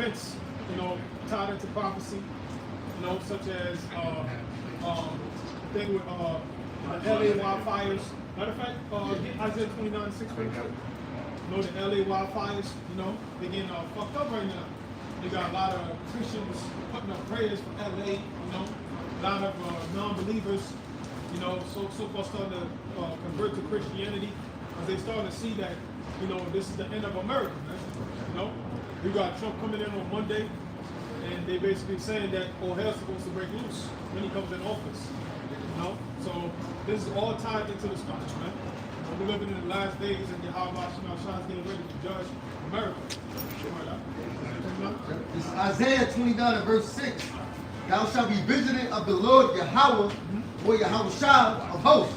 events, tied into prophecy, such as thing with the LA wildfires. Matter of fact, get Isaiah 29:6 real quick. The LA wildfires, they're getting fucked up right now. They got a lot of Christians putting up prayers for LA, a lot of non-believers, so far starting to convert to Christianity, because they starting to see that, this is the end of America, man. We got Trump coming in on Monday, and they basically saying that all hell's supposed to break loose when he comes in office, So this is all tied into the scripture, man. We're living in the last days, and Yahweh Shai is getting ready to judge America. This is Isaiah 29 and verse 6. Thou shalt be visited of the Lord Yahweh, or Yahweh Shai of hosts,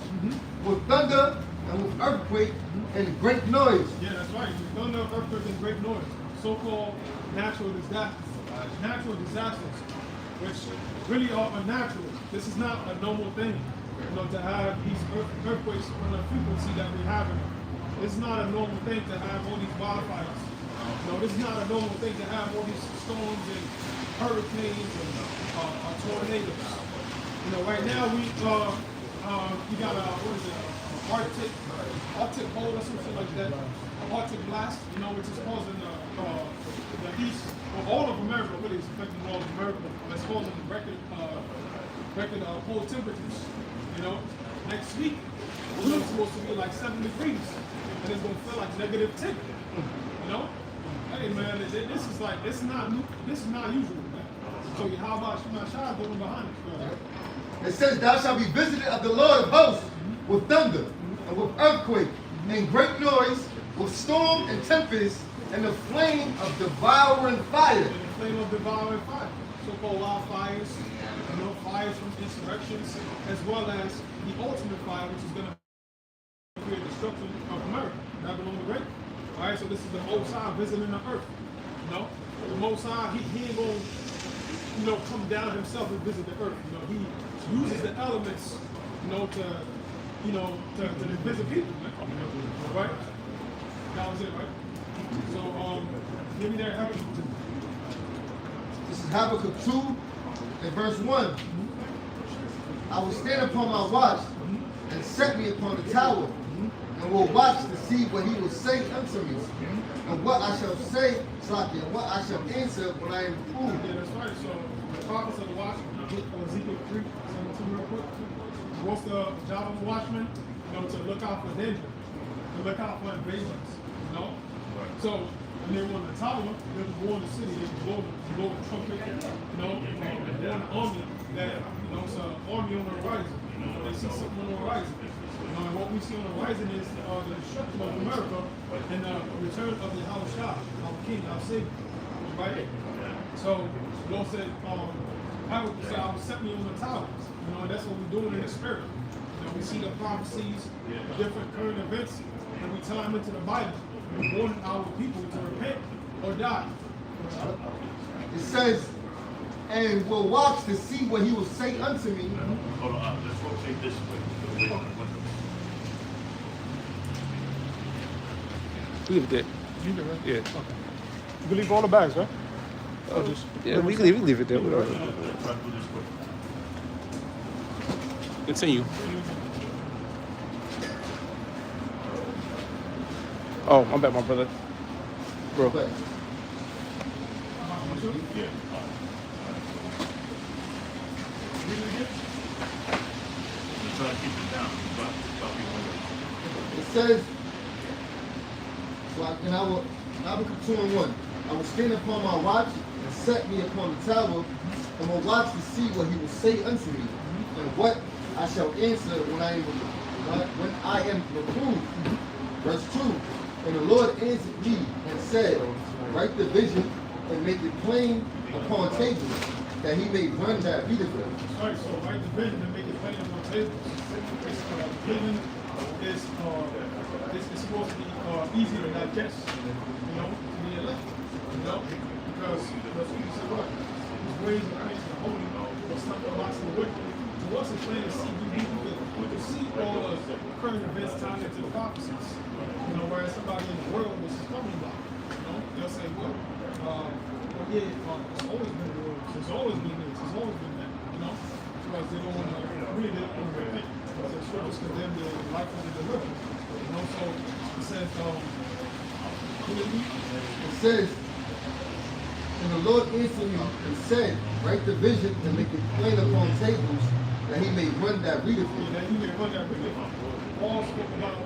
with thunder and with earthquake and great noise. Yeah, that's right. With thunder, earthquake, and great noise. So-called natural disasters, which really are unnatural. This is not a normal thing, to have these earthquakes on the frequency that we're having. It's not a normal thing to have all these wildfires. This is not a normal thing to have all these storms and hurricanes and tornadoes. Right now we got Arctic cold or something like that, Arctic blast, which is causing the east, all of America, really is affecting all of America. It's causing record cold temperatures. Next week it's supposed to be like 7 degrees, and it's gonna feel like -10. Hey man, this is like this is not usual, man. So how about Shai going behind it? It says, thou shalt be visited of the Lord of hosts with thunder and with earthquake and great noise, with storm and tempest and the flame of devouring fire. And the flame of devouring fire. So-called wildfires, fires from insurrections, as well as the ultimate fire, which is going to create destruction of America. Babylon the Great. All right, so this is the Most High visiting the earth. The Most High, he ain't going to, come down himself and visit the earth. He uses the elements, to visit people. Right? That was it, right? So, give me that Habakkuk 2. This is Habakkuk 2 and verse 1. I will stand upon my watch and set me upon the tower, and will watch to see what he will say unto me, and what I shall say, and what I shall answer when I am proved. Yeah, that's right. So the prophets of the watchman, Ezekiel 3:17 real quick. What's the job of the watchman? To look out for danger, to look out for invasions. So when they were on the tower, they would go in the city, they would blow the trumpet, and warn the army that it's an army on the horizon. They see something on the horizon. And what we see on the horizon is the destruction of America and the return of the Yahweh Shai, our King, our Savior. Right? So the Lord said, Habakkuk said, I will set me on the towers. And that's what we're doing in the spirit. We see the prophecies, different current events, and we tie them into the Bible. We warn our people to repent or die. It says, and will watch to see what he will say unto me. Hold on, let's rotate this way. Leave it there. You can, right? Yeah. Okay. You can leave all the bags, right? Yeah, we can leave it there. Continue. Oh, I'm back, my brother. Bro. But it says, and I will Habakkuk 2 and 1. I will stand upon my watch and set me upon the tower, and will watch to see what he will say unto me, and what I shall answer when I am reproved. Verse 2. And the Lord answered me and said, write the vision and make it plain upon tables, that he may run that readeth it. All right, so write the vision and make it plain upon tables. Vision is supposed to be easy to digest, to be elect, because he said what? His ways are great and holy, but some of us are wicked. To us, it's plain to see, we can see all the current events tied into the prophecies. Whereas somebody in the world was coming about, they'll say, well, yeah, it's always been the rules. It's always been this. It's always been that. You know, because they don't want to really they don't want to repent. Because the scriptures condemn the life of the deliverer. You know, so it says, It says, and the Lord answered me and said, write the vision and make it plain upon tables, that he may run that readeth it. that you may run that readeth. Paul spoke about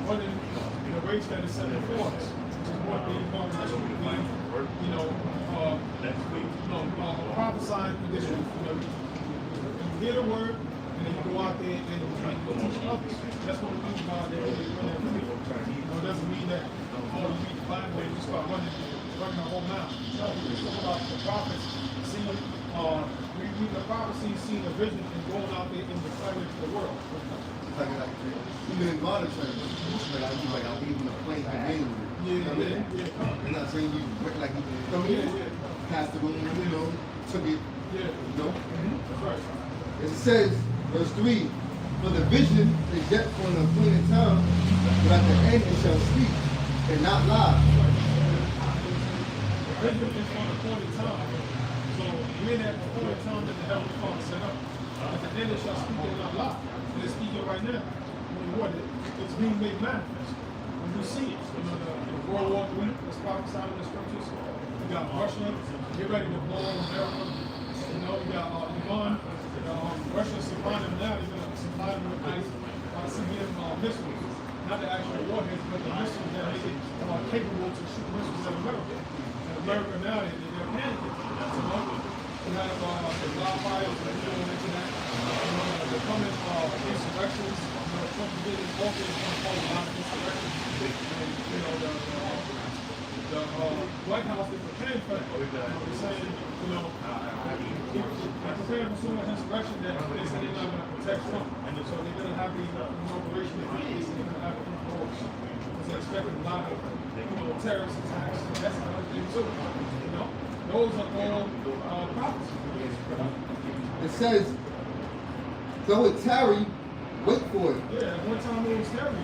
running the race that is set before us, which is what the congregation would be, prophesying condition. You hear the word, and then you go out there and you teach others. That's what we mean by that really run that readeth. It doesn't mean that you read the Bible and you start running the whole mouth. No, we talk about the prophets seeing, we read the prophecy, seeing a vision, and going out there and declaring it to the world. Even in modern terms, I'll be even a plain command with it. Yeah. I'm not saying you work like you come here, passed the room, took it, That's right. It says, verse 3, for the vision is yet for an appointed time, but at the end it shall speak and not lie. The vision is for an appointed time. So we're in that appointed time that the Heavenly Father set up. At the end it shall speak and not lie. And it's speaking right now. It's being made manifest. When you see it, the World War III is prophesied in the scriptures. You got Russia, get ready to blow on America. You got Iran, Russia supplying them now. They're going to supply them with nice CBM missiles. Not the actual warheads, but the missiles that make it capable to shoot missiles at America. And America now, they're panicking. You have the wildfires that go into that. They're coming insurrections. Trump did his office on a lot of insurrections. And the White House is preparing for that. They're saying, they're preparing for so much insurrection that they say they're not going to protect Trump. And so they're going to have the inauguration of the case, and they're going to have it in force. Because they're expecting a lot of terrorist attacks. That's another thing too. Those are all prophecies. It says, though it tarry, wait for it. Yeah, one time it was scary.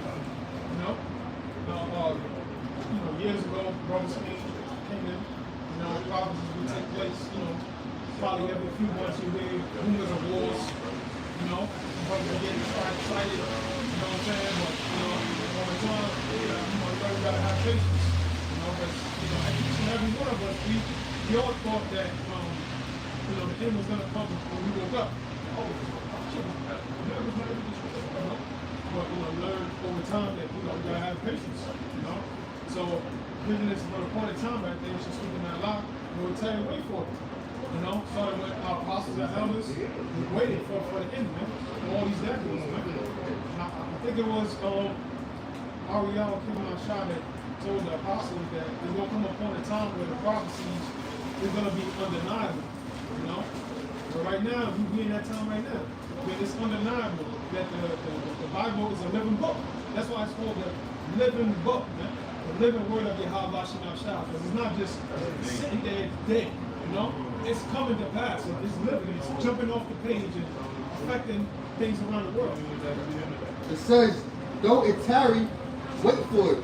Years ago, brothers came in, prophecies would take place, probably every few months you hear rumors of wars, brothers are getting excited, you know what I'm saying? But, over time, you gotta have patience, because, each and every one of us, we all thought that, the end was gonna come when we woke up. But learn over time that you gotta have patience. So vision is for the point of time right there. She's speaking that lot. We'll tell you wait for it. Starting with our apostles and elders, we waited for the end, man. All these decades, man. I think it was Ariel Shah that told the apostles that there's gonna come upon a time where the prophecies is gonna be undeniable. But right now, we in that time right now. It's undeniable that the Bible is a living book. That's why it's called the living book, man. The living word of Yahweh Shema Shah. Because it's not just sitting there dead, It's coming to pass. It's living. It's jumping off the page and affecting things around the world. It says, though it tarry, wait for it,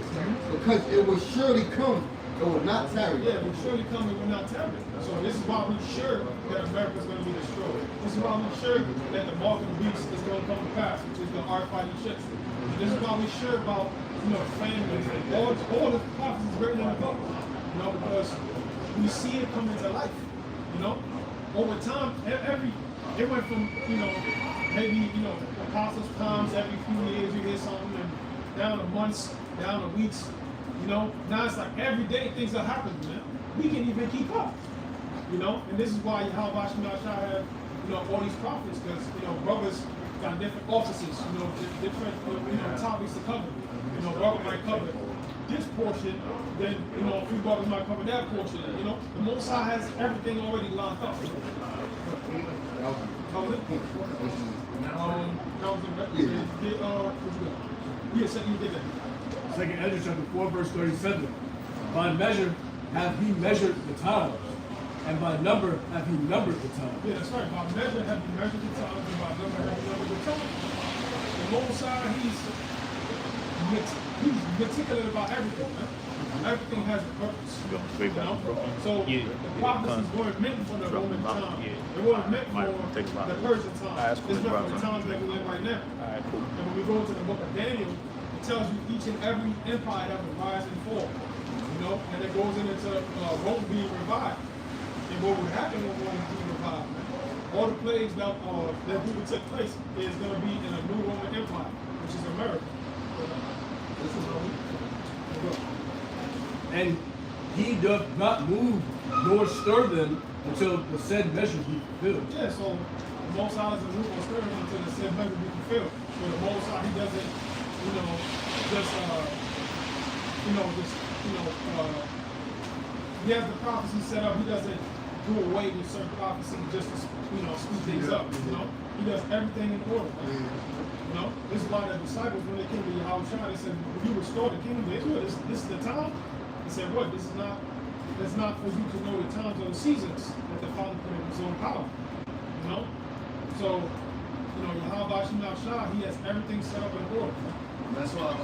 because it will surely come. It will not tarry. Yeah, it will surely come. It will not tarry. So this is why we're sure that America is going to be destroyed. This is why we're sure that the mark of the beast is going to come to pass, which is the R5 ships. This is why we're sure about families, all the prophecies written in the book. Because we see it come into life. Over time, it went from maybe apostles' times every few years you hear something, and down to months, down to weeks. Now it's like every day things are happening, man. We can't even keep up. And this is why Yahweh Shema Shah have, all these prophets, because, brothers got different offices, different topics to cover. Brother might cover this portion, then, a few brothers might cover that portion. The Most High has everything already lined up. So you did that. Second Ezra chapter 4, verse 37. By measure hath he measured the times, and by number hath he numbered the times. Yeah, that's right. By measure have he measured the times, and by number have he numbered the times. The Most High, he's he's meticulous about everything, man. Everything has a purpose. Go straight You back know? to Brooklyn. So Yeah. the prophecies weren't meant for the Drop Roman them out. time. Yeah. They weren't meant Might for take a lot. the Persian time. Alright, that's cool. It's meant for the Right. times that we live right now. Alright, cool. And when we go to the book of Daniel, it tells you each and every empire that would rise and fall. You know, and it goes into Rome being revived. And what would happen when Rome is being revived? All the plagues that really took place is going to be in a new Roman Empire, which is America. This is how we go. And he doth not move nor stir them until the said measure be fulfilled. Yeah, so the Most High doesn't move on stirring until the said measure be fulfilled. So the Most High, he doesn't, he has the prophecy set up. He doesn't do away with certain prophecies just to, speed things up. You know, he does everything in order. Man. You know, this is why the disciples, when they came to Yahushua, they said, "When you restore the kingdom of Israel, this is the time." He said, "What? This is not. It's not for you to know the times or the seasons that the Father put in His own power." You know, so Yahushua, he has everything set up in order. And that's why,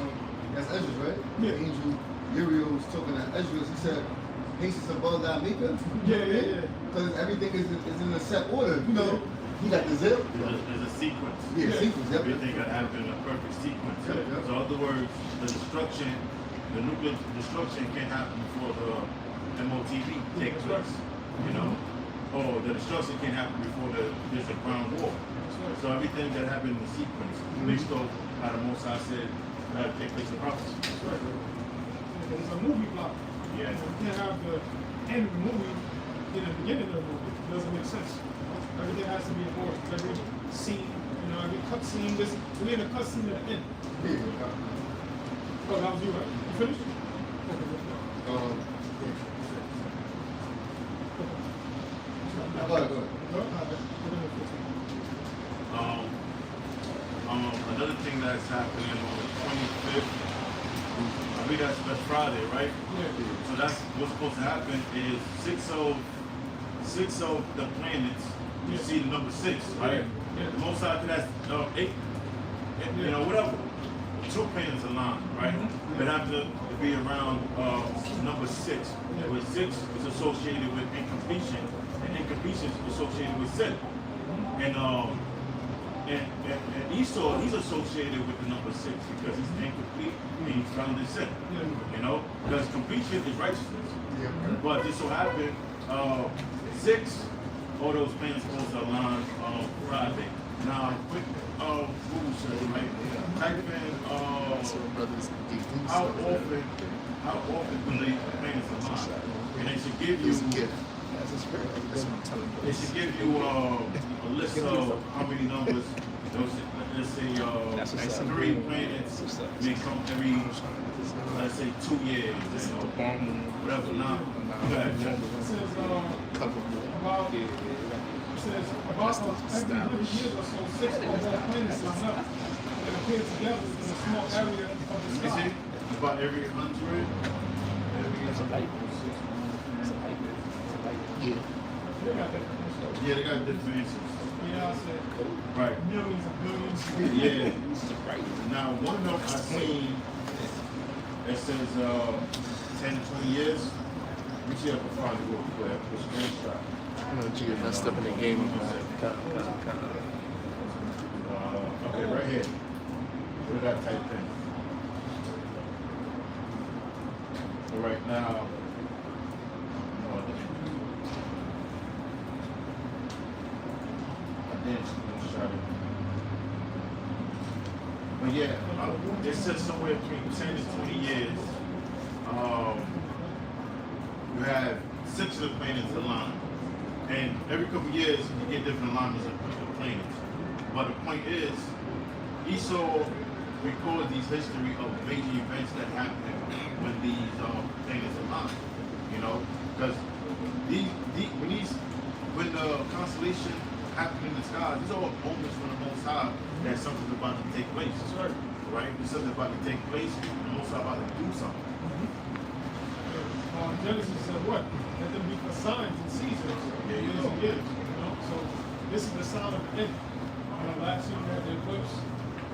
that's Ezra, right? Yeah. The angel Uriel was talking to Ezra. He said, "Haste above thy maker." Yeah. Because everything is in a set order. You know, he got the zip. There's a sequence. Yeah, sequence. Yep. Everything got to happen in a perfect sequence. Yep, yep. So in other words, the nuclear destruction can't happen before the MOTV takes place. You know, or the destruction can't happen before there's a ground war. So everything that happened in sequence, based off how the Most High said that take place in prophecy. That's right. It's a movie plot. Yeah. You can't have the end of the movie in the beginning of the movie. It doesn't make sense. Everything has to be in order. Every scene, every cut scene. We're in a cut scene at the end. Yeah. Oh, that was you, right? You finished? Go ahead. Another thing that's happening on the 25th, I think that's Friday, right? Yeah. So that's what's supposed to happen is six of the planets. You see the number 6, right? Yeah. The most side that's 8. Whatever. 2 planets aligned, right? But have to be around number 6. Where 6 is associated with incompletion, and incompletion is associated with sin. And Esau, he's associated with the number 6 because he's incomplete and he's found in sin. Because completion is righteousness. But this so happened, 6, all those planets supposed to align Friday. Now, quick Google search, right? Type in how often do the planets align? And it should give you a list of how many numbers. Let's say 3 planets may come every, let's say 2 years, whatever. Now, It says about every 100 years or so, 6 or more planets line up and appear together in a small area of the you sky. see, about every 100. They got that. Yeah, they got different answers. Yeah, I said Right. millions and billions. Yeah. Now, one of them I seen, it says 10 to 20 years. We see if I can find it real quick. It's a screenshot. I know G get messed up in the game. Okay, right here. What did I type in? So right now, but yeah, it says somewhere between 10 to 20 years, you have 6 of the planets aligned. And every couple of years, you get different alignments of the planets. But the point is, Esau records these history of major events that happen when these planets align. Because when the constellation happen in the sky, these are all omens from the Most High that something's about to take place. Right? There's something about to take place, and the Most High about to do something. Genesis said what? Let them be for signs and seasons. There you years go. and years. So this is the sign of the end. Last year we had the eclipse.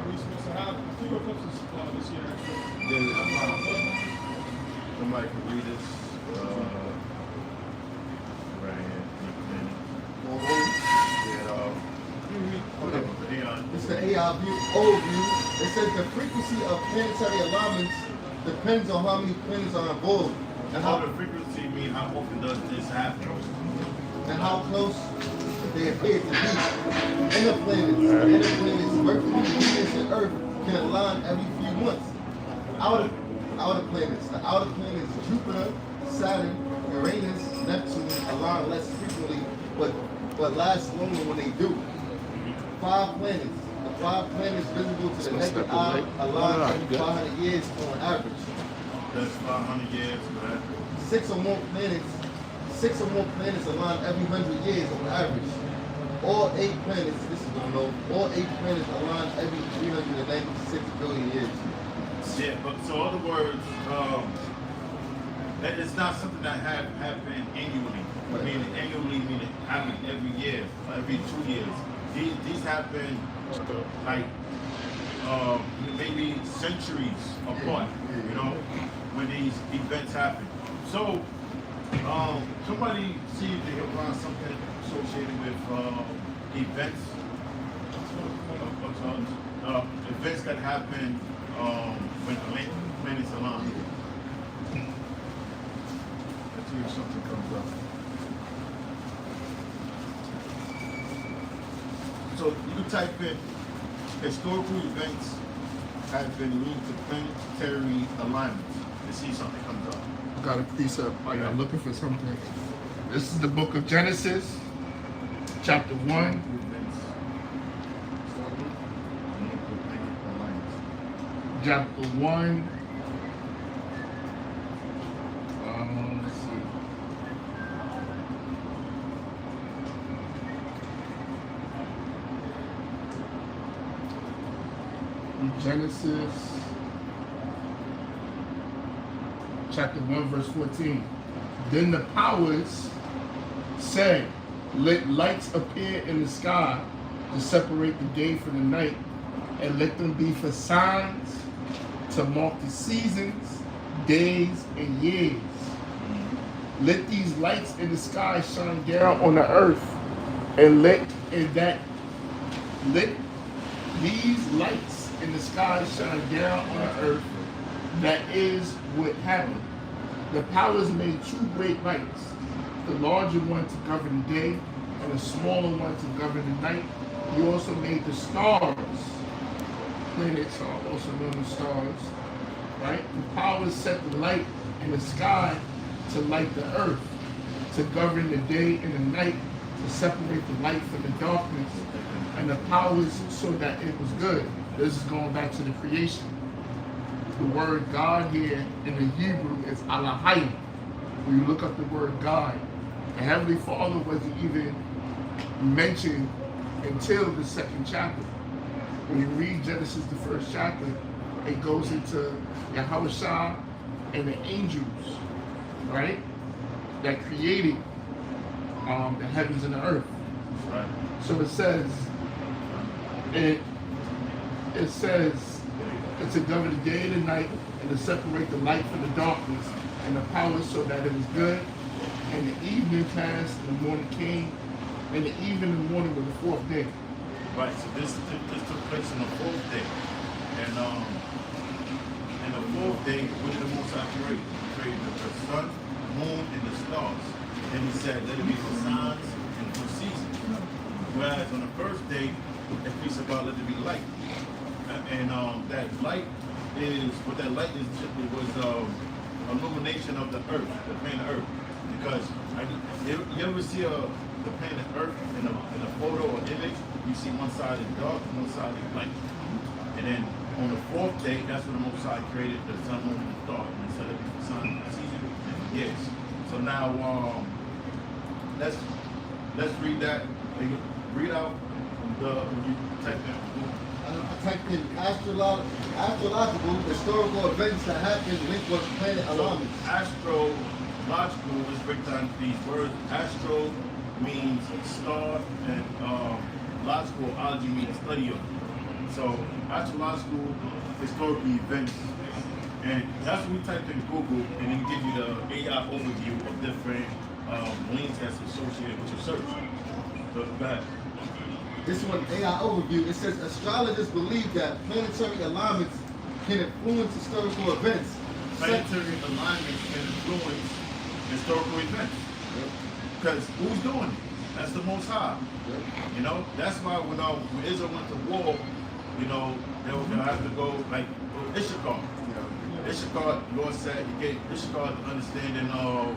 we're supposed to have a few eclipses this year, actually. Somebody can read this. Right here. It's the AI view, overview. It says the frequency of planetary alignments depends on how many planets are involved and How how the frequency mean how often does this happen? and how close they appear to be. Inner planets, Mercury, Venus, and Earth can align every few months. Outer planets. The outer planets Jupiter, Saturn, Uranus, Neptune align less frequently, but last longer when they do. 5 planets. The 5 planets visible to the naked eye align every 500 years on average. That's 500 years, right? 6 or more planets align every 100 years on average. All 8 planets, this is gonna know, all 8 planets align every 396 billion years. Yeah, but so other words, that is not something that happen annually. I mean, annually meaning happen every year, every 2 years. These happen like maybe centuries apart. You know, when these events happen. So somebody see if they can find something associated with events, events that happen when planets align. Let's see if something comes up. So you can type in historical events have been linked to planetary alignments to see if something comes up. Got a precept while you're looking for something. This is the book of Genesis, chapter 1. Events linked to planetary alignments. Chapter 1. Let's see. Genesis chapter 1 verse 14. Then the powers said, let lights appear in the sky to separate the day from the night, and let them be for signs to mark the seasons, days, and years. Let these lights in the sky shine down on the earth, and let these lights in the sky shine down on the earth. That is what happened. The powers made 2 great lights, the larger one to govern the day, and the smaller one to govern the night. He also made the stars. Planets are also known as stars, right? The powers set the light in the sky to light the earth, to govern the day and the night, to separate the light from the darkness, and the powers so that it was good. This is going back to the creation. The word God here in the Hebrew is Elohim. When you look up the word God, the Heavenly Father wasn't even mentioned until the 2nd chapter. When you read Genesis, the 1st chapter, it goes into Yahushua and the angels, right? That created the heavens and the earth. Right. So it says, it's to govern the day and the night, and to separate the light from the darkness, and the power so that it was good. And the evening passed, and the morning came, and the evening and the morning was the 4th day. Right, so this took place on the 4th day. And the 4th day, what did the Most High create? He created the sun, moon, and the stars. And he said, let it be for signs and for seasons. Whereas on the 1st day, it speaks about let it be light. And that light is, what that light is, was illumination of the earth, the planet Earth. Because you ever see the planet Earth in a photo or image, you see one side is dark and one side is light. And then on the 4th day, that's when the Most High created the sun, moon, and the stars. And he said it be for sun, season, and years. So now let's read that. Read out when you type that. I typed in astrological historical events that happened linked with planet alignments. Astrological, let's break down these words. Astro means star, and logical, ology means study of. So astrological historical events, and that's when you type in Google, and then give you the AI overview of different links that's associated with your search. So back. This one, AI overview, it says astrologers believe that planetary alignments can influence historical events. Planetary alignments can influence historical events. Because who's doing it? That's the Most High. You know, that's why when Israel went to war, you know, they were gonna have to go like Issachar. Issachar, Lord said He gave Issachar the understanding of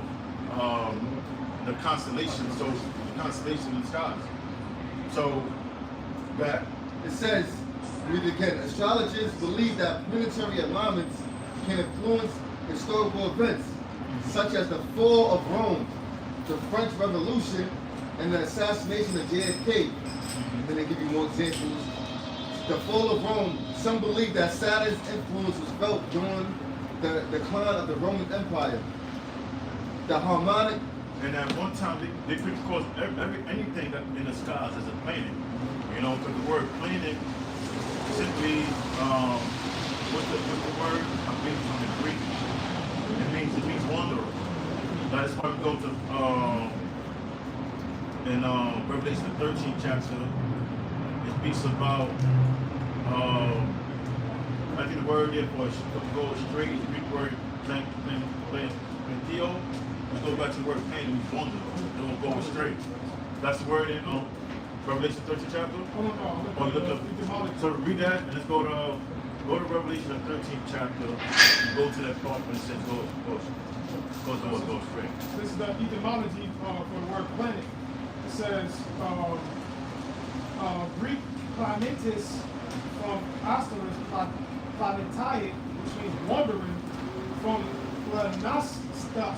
the constellations, so the constellation in the skies. So that It says, read it again, astrologers believe that planetary alignments can influence historical events, such as the fall of Rome, the French Revolution, and the assassination of JFK. Then they give you more examples. The fall of Rome, some believe that Saturn's influence was felt during the decline of the Roman Empire. The harmonic. And at one time, they could call anything that in the skies as a planet. You know, because the word planet simply, what's the word? I think from the Greek. It means wanderer. That's why we go to in Revelation the 13th chapter. It speaks about I think the word there for go straight is the Greek word plantio. Let's go back to the word planet, it means wanderer. It won't go straight. That's the word in Revelation 13th chapter. So read that and let's go to Revelation the 13th chapter and go to that part when it says go straight. This is the etymology for the word planet. It says Greek planetis from asteris planetae, which means wandering, from planasta.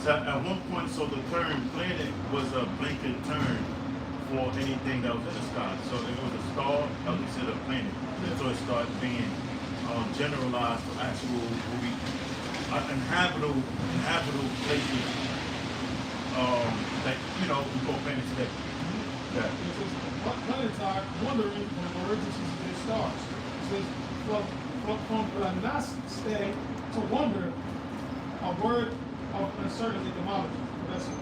So at one point, so the term planet was a blanket term for anything that was in the sky. So if it was a star, that was considered a planet. So it started being generalized to actual inhabitable places that, you know, we call planet today. Yeah. It says planetary, wandering from the origins of the stars. It says from planaste to wonder, a word of uncertain etymology. That's it.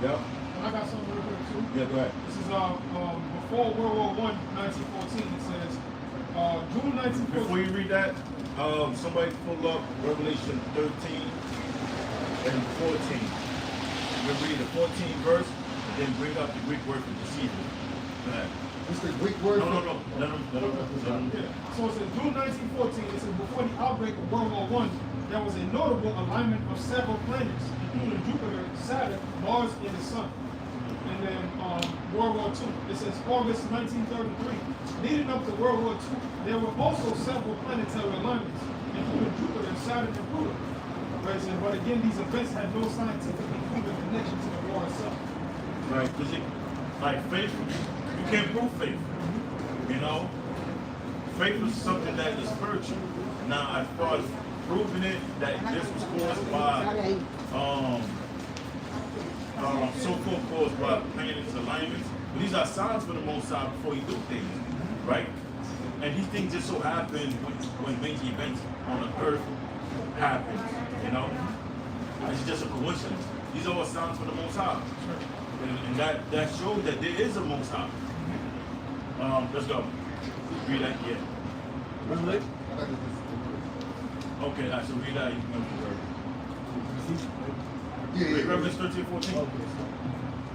Yeah. And I got something real quick too. Yeah, go ahead. This is before World War I, 1914. It says June 1914. Before you read that, somebody pull up Revelation 13 and 14. We'll read the 14th verse and then bring up the Greek word for deceiver. Go ahead. What's the Greek word? No. Let them. Yeah. So it says June 1914. It says before the outbreak of World War I, there was a notable alignment of several planets, including Jupiter, Saturn, Mars, and the Sun. And then World War II. It says August 1933. Leading up to World War II, there were also several planetary alignments, including Jupiter, Saturn, and Pluto. Right? But again, these events had no scientifically proven connection to the war itself. Right, because like faith, you can't prove faith. You know, faith is something that is spiritual. Now, as far as proving it that this was caused by so-called caused by planets, alignments, but these are signs for the Most High before you do things, right? And these things just so happen when major events on the earth happen, you know? It's just a coincidence. These are all signs for the Most High. And that shows that there is a Most High. Let's go. Read that, yeah. Revelation. Okay, I should read that. You can go to the word. Yeah. Revelation 13, 14. Okay.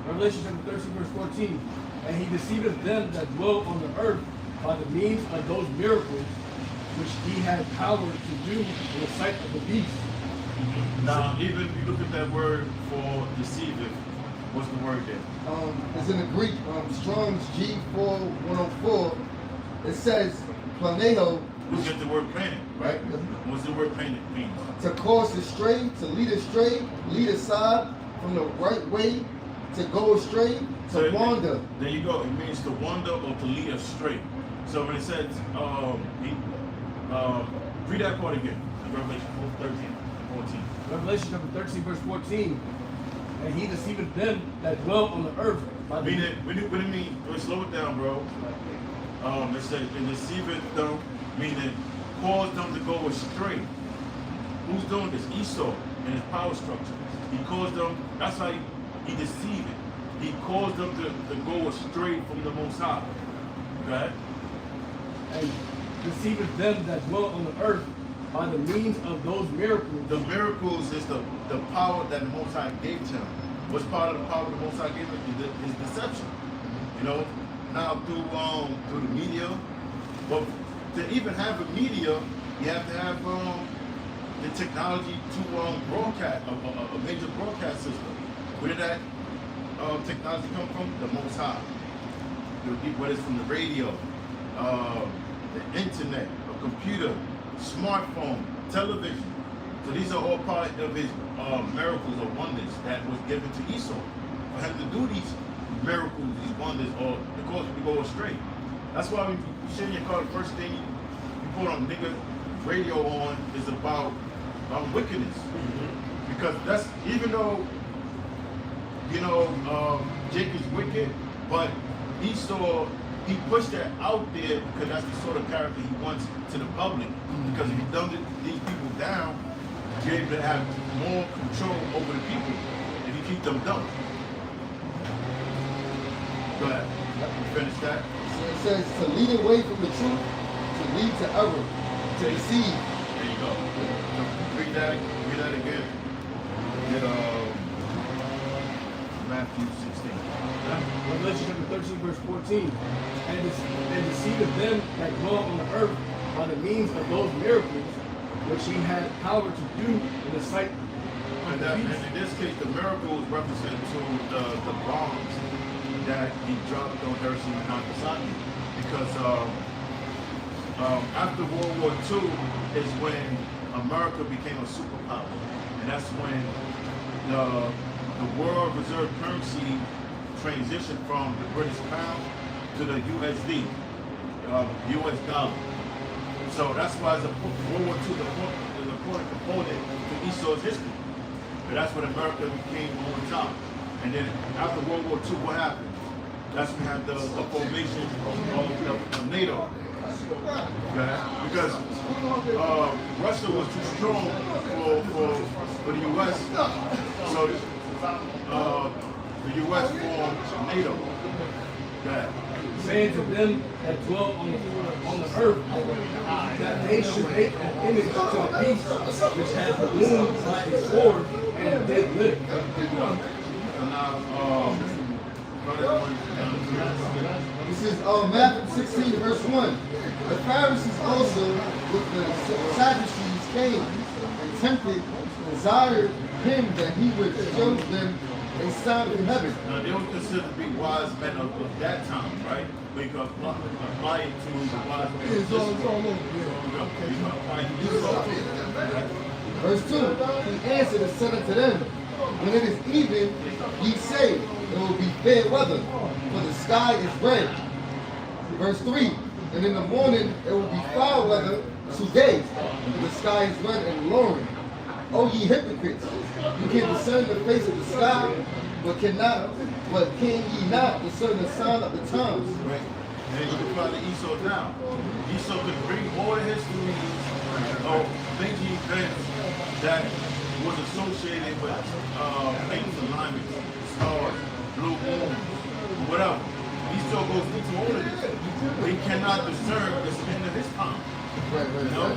Revelation chapter 13, verse 14. And he deceiveth them that dwell on the earth by the means of those miracles which he had power to do in the sight of the beast. Now, even if you look at that word for deceiving, what's the word there? It's in the Greek, Strong's G4104. It says planeo, We get the word planet, right? Yep. What's the word planet mean? to cause astray, to lead astray, lead aside from the right way, to go astray, to wander. There you go. It means to wander or to lead astray. So when it says, read that part again. Revelation 13, 14. Revelation chapter 13, verse 14. And he deceiveth them that dwell on the earth by the What do you mean? Slow it down, bro. It said, and deceiveth them, meaning caused them to go astray. Who's doing this? Esau and his power structure. He caused them, that's how he deceived it. He caused them to go astray from the Most High. Okay? And deceiveth them that dwell on the earth by the means of those miracles. The miracles is the power that the Most High gave to him. What's part of the power the Most High gave him is deception. You know, now through the media, but to even have a media, you have to have the technology to broadcast a major broadcast system. Where did that technology come from? The Most High. Whether it's from the radio, the internet, a computer, smartphone, television. So these are all part of his miracles or wonders that was given to Esau. For him to do these miracles, these wonders, or to cause people to go astray. That's why when you sit in your car, the first thing you put on nigga radio on is about wickedness. Because that's, even though, you know, Jacob's wicked, but Esau, he pushed that out there because that's the sort of character he wants to the public. Because if you dumb these people down, you're able to have more control over the people if you keep them dumb. Go ahead. Finish that. It says to lead away from the truth, to lead to error, to deceive. There you go. Read that again. Get Matthew 16. Revelation chapter 13, verse 14. And deceiveth them that dwell on the earth by the means of those miracles which he had power to do in the sight of the beast. And in this case, the miracles represent to the bombs that he dropped on Hiroshima and Nagasaki. Because after World War II is when America became a superpower. And that's when the world reserve currency transitioned from the British pound to the USD, US dollar. So that's why the World War II is an important component to Esau's history. But that's when America became on top. And then after World War II, what happened? That's when we had the formation of NATO. Okay? Because Russia was too strong for the U.S. So the U.S. formed NATO. Okay? Saying to them that dwell on the earth that they should make an image to the beast which has the wound by a sword and dead live. And now, This is Matthew 16, verse 1. The Pharisees also with the Sadducees came and tempted, desired him that he would show them a sign from heaven. Now, they were considered to be wise men of that time, right? We can apply it to the wise men of this time. We can apply it to this time. Verse 2. He answered and said unto them, when it is even, ye say, it will be fair weather, for the sky is red. Verse 3. And in the morning it will be foul weather 2 days, for the sky is red and lowering. O ye hypocrites, you can discern the face of the sky, but can ye not discern the sign of the times? Right. And you can apply to Esau now. Esau could bring all the history of major events that was associated with things alignment, stars, blue moon, whatever. Esau goes into all of this. But he cannot discern the end of his time. You know?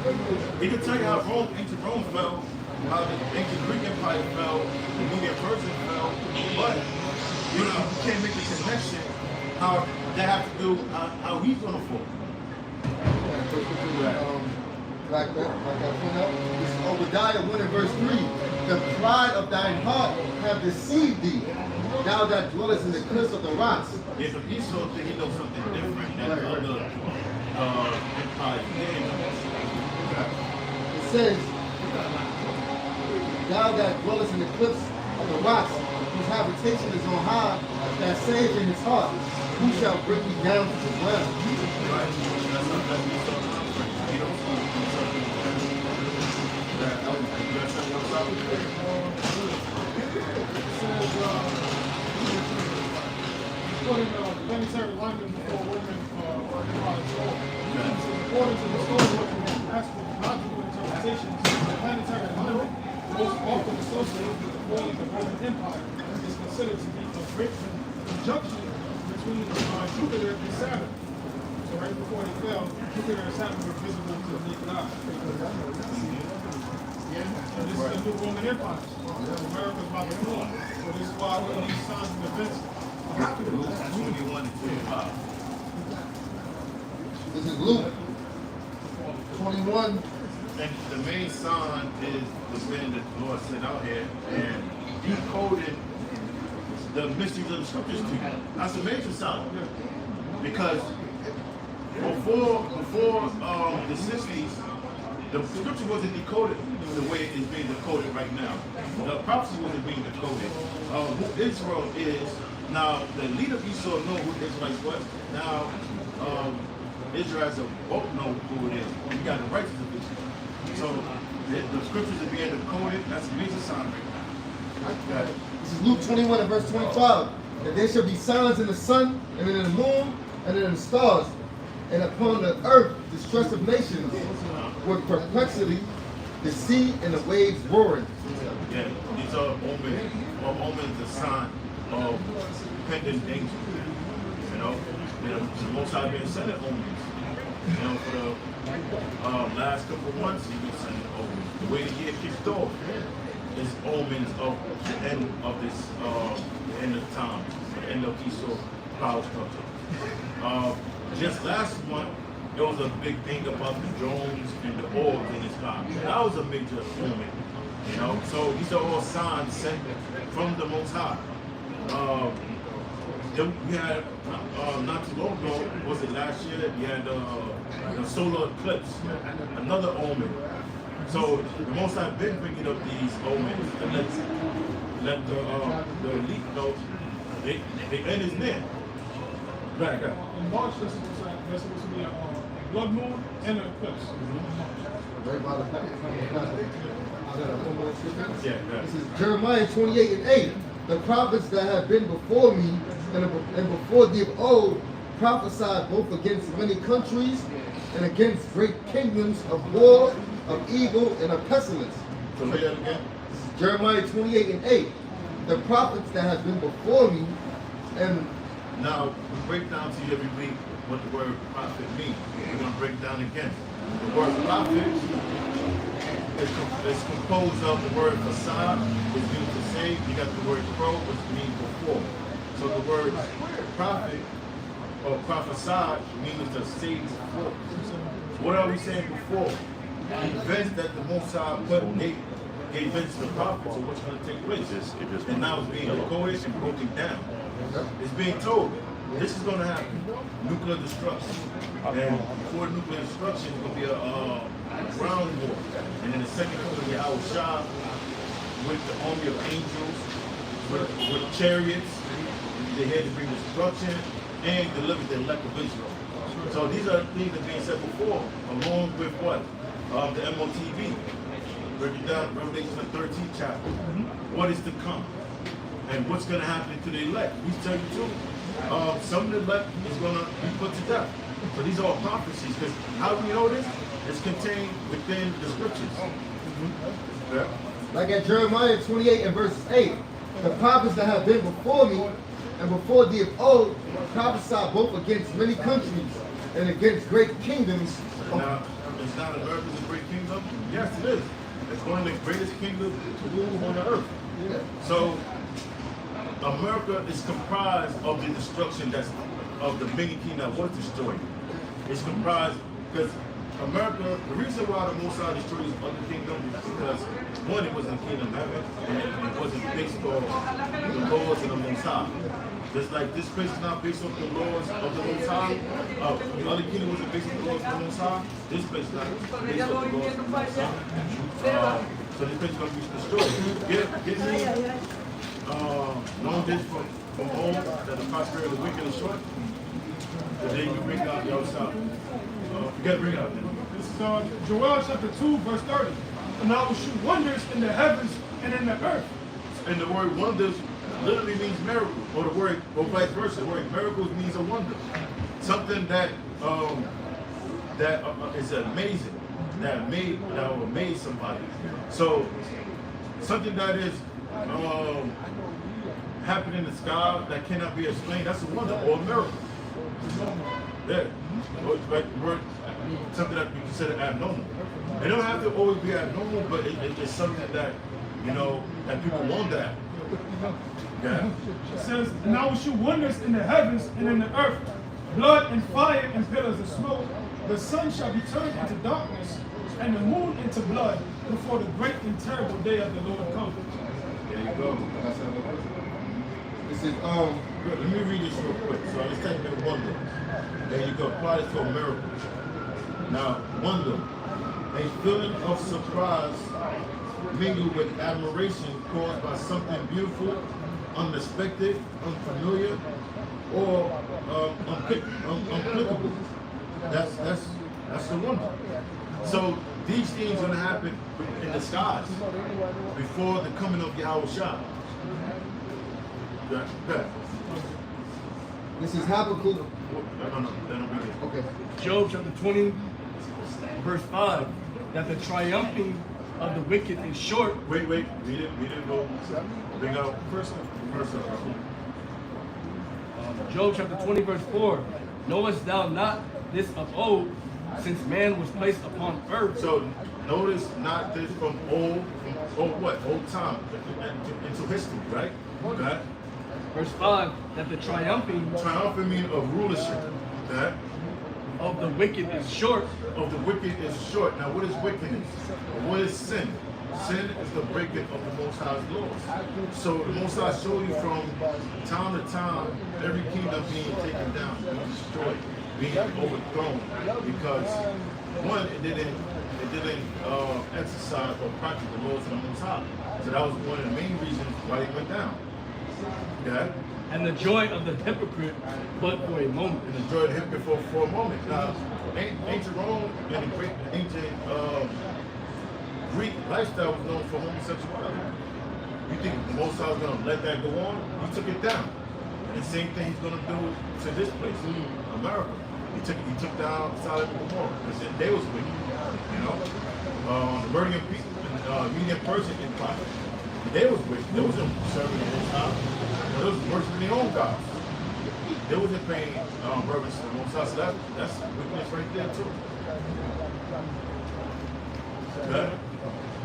He can tell you how ancient Rome fell, how the ancient Greek Empire fell, the Median Persian fell, but you can't make the connection how they have to do how he's gonna fall. Like that, this is Obadiah 1 and verse 3. The pride of thine heart have deceived thee, thou that dwellest in the cliffs of the rocks. If Esau think he knows something different than other empires, It says, thou that dwellest in the cliffs of the rocks, whose habitation is on high, that saith in his heart, who shall bring me down to the ground? Planetary alignment before women According to the story, astrological interpretations, the planetary alignment, most often associated with the fall of the Roman Empire, is considered to be a great conjunction between Jupiter and Saturn. So right before they fell, Jupiter and Saturn were visible to the naked eye. So this is the new Roman Empire. America's about to fall. So this is why all these signs and events are happening. 21 and 25. This is Luke 21. And the main sign is the man that the Lord sent out here and decoded the mysteries of the scriptures to you. That's a major sign. Because before the 60s, the scripture wasn't decoded the way it is being decoded right now. The prophecy wasn't being decoded. Who Israel is, now the leader of Esau know who the Israelites was. Now Israel as a both know who it is. You got the righteous of Israel. So the scriptures are being decoded. That's a major sign right now. This is Luke 21 and verse 25. And there shall be signs in the sun, and in the moon, and in the stars, and upon the earth distress of nations, with perplexity, the sea and the waves roaring. Yeah, these are omens. Omens, a sign of pending danger. You know, the Most High been sending omens. You know, for the last couple of months, he's been sending omens. The way the year kicked off is omens of the end of this, the end of time, the end of Esau power structure. Just last month, there was a big thing about the drones and the orbs in the sky. That was a major omen, you know. So these are all signs sent from the Most High. We had not too long ago, was it last year? We had the solar eclipse, another omen. So the Most High been bringing up these omens and let the elite know the end is near. Right. In March, there's supposed to be a blood moon and an eclipse. This is Jeremiah 28 and 8. The prophets that have been before me and before thee of old prophesied both against many countries and against great kingdoms of war, of evil, and of pestilence. So say that again. This is Jeremiah 28 and 8. The prophets that have been before me and now, we break down to you every week what the word prophet means. We're going to break it down again. The word prophet is composed of the word facade, which means to say. You got the word pro, which means before. So the word prophet or prophesied means to say before. What are we saying before? Events that the Most High gave events to the prophets of what's going to take place. And now it's being decoded and broken down. It's being told, this is going to happen. Nuclear destruction. And before nuclear destruction, it's going to be a ground war. And then the second is going to be Al Shah with the army of angels, with chariots. They're here to bring destruction and deliver the elect of Israel. So these are things that are being said before, along with what? The MOTV. Break it down, Revelation the 13th chapter. What is to come? And what's going to happen to the elect? We tell you too. Some of the elect is going to be put to death. So these are all prophecies. Because how do we know this? It's contained within the scriptures. Yeah. like at Jeremiah 28 and verse 8, the prophets that have been before me and before thee of old prophesied both against many countries and against great kingdoms. Now, is not America's a great kingdom? Yes, it is. It's one of the greatest kingdoms to rule on the earth. So, America is comprised of the destruction that's of the many kingdom that was destroyed. It's comprised because America, the reason why the Most High destroyed these other kingdoms is because one, it wasn't a kingdom of heaven, and it wasn't based on the laws of the Most High. Just like this place is not based on the laws of the Most High, the other kingdom wasn't based on the laws of the Most High, this place is not based on the laws of the Most High. So this place is going to be destroyed. Get me known this from home, that the prosperity of the wicked is short. The day you bring out the outside. You got to bring it out then. This is Joel chapter 2, verse 30. And I will shoot wonders in the heavens and in the earth. And the word wonders literally means miracle, or the word, or vice versa. The word miracles means a wonder. something that is amazing, that will amaze somebody. So something that is happening in the sky that cannot be explained, that's a wonder or a miracle. Yeah. Like something that we consider abnormal. It don't have to always be abnormal, but it's something that, you know, that people wonder at. Yeah. It says, and I will show wonders in the heavens and in the earth, blood and fire and pillars of smoke. The sun shall be turned into darkness, and the moon into blood, before the great and terrible day of the Lord comes. There you go. This is Let me read this real quick. So let's take a wonder. There you go. Apply this to a miracle. Now, wonder, a feeling of surprise mingled with admiration caused by something beautiful, unexpected, unfamiliar, or unapplicable. That's the wonder. So these things are going to happen in the skies before the coming of Yahweh Shah. Yeah. this is Habakkuk. No, Okay. Job chapter 20, verse 5, that the triumphing of the wicked is short. Wait, read it, go. Bring out first. Job chapter 20, verse 4, knowest thou not this of old, since man was placed upon earth? So notice not this from old time into history, right? Okay. Verse 5, that the triumphing Triumphant mean of rulership. Okay. of the wicked is short. Of the wicked is short. Now what is wickedness? What is sin? Sin is the breaking of the Most High's laws. So the Most High showed you from time to time every kingdom being taken down, being destroyed, being overthrown, because one, it didn't exercise or practice the laws of the Most High. So that was one of the main reasons why they went down. Okay? And the joy of the hypocrite but for a moment. And the joy of the hypocrite for a moment. Now, ancient Rome and the great ancient Greek lifestyle was known for homosexuality. You think the Most High was going to let that go on? He took it down. And the same thing he's going to do to this place, America. He took down Sodom and Gomorrah because they was wicked. You know, the Median people, Median Persian Empire, they was wicked. They wasn't serving the Most High. They was worshiping their own gods. They wasn't paying reverence to the Most High. So that's wickedness right there too. Okay.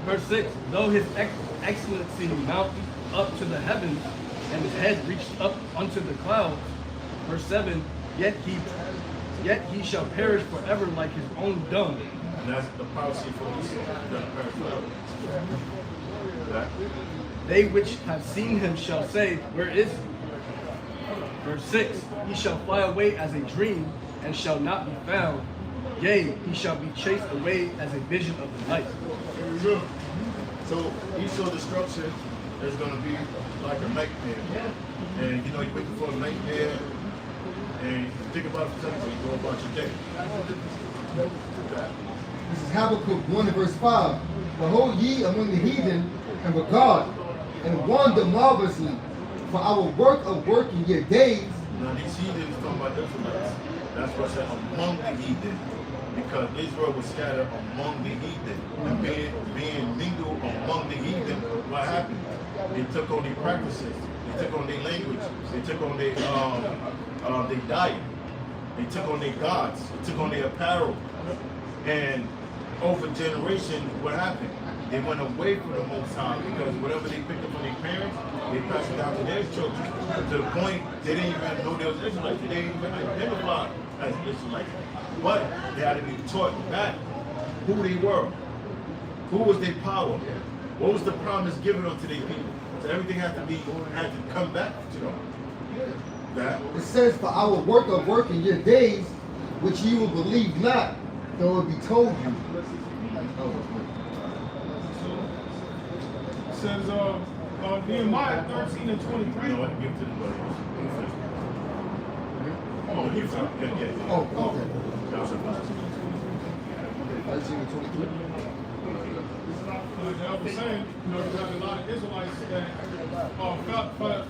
Verse 6, though his excellency mounted up to the heavens, and his head reached up unto the clouds. Verse 7, yet he shall perish forever like his own dung. And that's the policy for Esau. That perish forever. Okay. They which have seen him shall say, where is he? Verse 6, he shall fly away as a dream, and shall not be found. Yea, he shall be chased away as a vision of the night. So Esau's destruction is going to be like a nightmare. And you know, you're waiting for a nightmare, and you think about it for a second, you go about your day. This is Habakkuk 1 and verse 5. Behold ye among the heathen, and regard, and wonder marvelously, for I will work in your days. Now these heathens talking about Israelites. That's what I said, among the heathen. Because Israel was scattered among the heathen. And being mingled among the heathen, what happened? They took on their practices. They took on their language. They took on their diet. They took on their gods. They took on their apparel. And over generation, what happened? They went away from the Most High because whatever they picked up from their parents, they passed it down to their children. To the point they didn't even know they was Israelites. They didn't even identify as Israelites. But they had to be taught back who they were. Who was their power? What was the promise given unto their people? So everything had to come back to them. That. It says, for I will work in your days, which ye will believe not, though it be told you. It says, Nehemiah 13 and 23. You know what? Give it to the brother. Oh, he was yeah. Oh, okay. That was a 13 and 23. Like I was saying, you know, you have a lot of Israelites that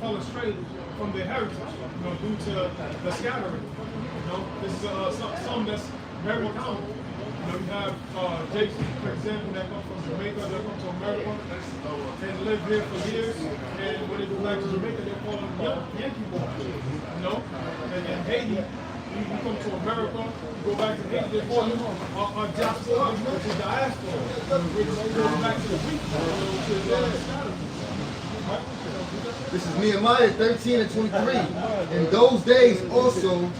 fell astray from their heritage, you know, due to the scattering. You know, this is some that's very common. You know, you have Jakes, for example, that come from Jamaica, that come to America, and live here for years, and when they go back to Jamaica, they call them Yankee boys. You know, and Haiti, you come to America, you go back to Haiti, they call them diaspora, which is diaspora, which goes back to the Greek, which is scattering. This is Nehemiah 13 and 23. In those days also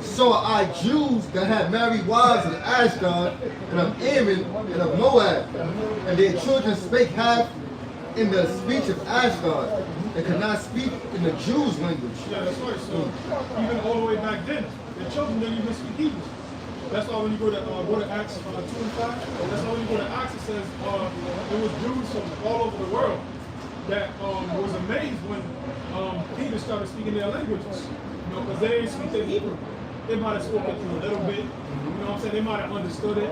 saw I Jews that had married wives of Ashdod, and of Ammon, and of Moab, and their children spake half in the speech of Ashdod, and could not speak in the Jews' language. Yeah, that's right. So even all the way back then, the children didn't even speak Hebrew. That's why when you go to Acts 2 and 5, that's why when you go to Acts, it says it was Jews from all over the world that was amazed when Peter started speaking their languages. You know, because they didn't speak the Hebrew. They might have spoken a little bit. You know what I'm saying? They might have understood it.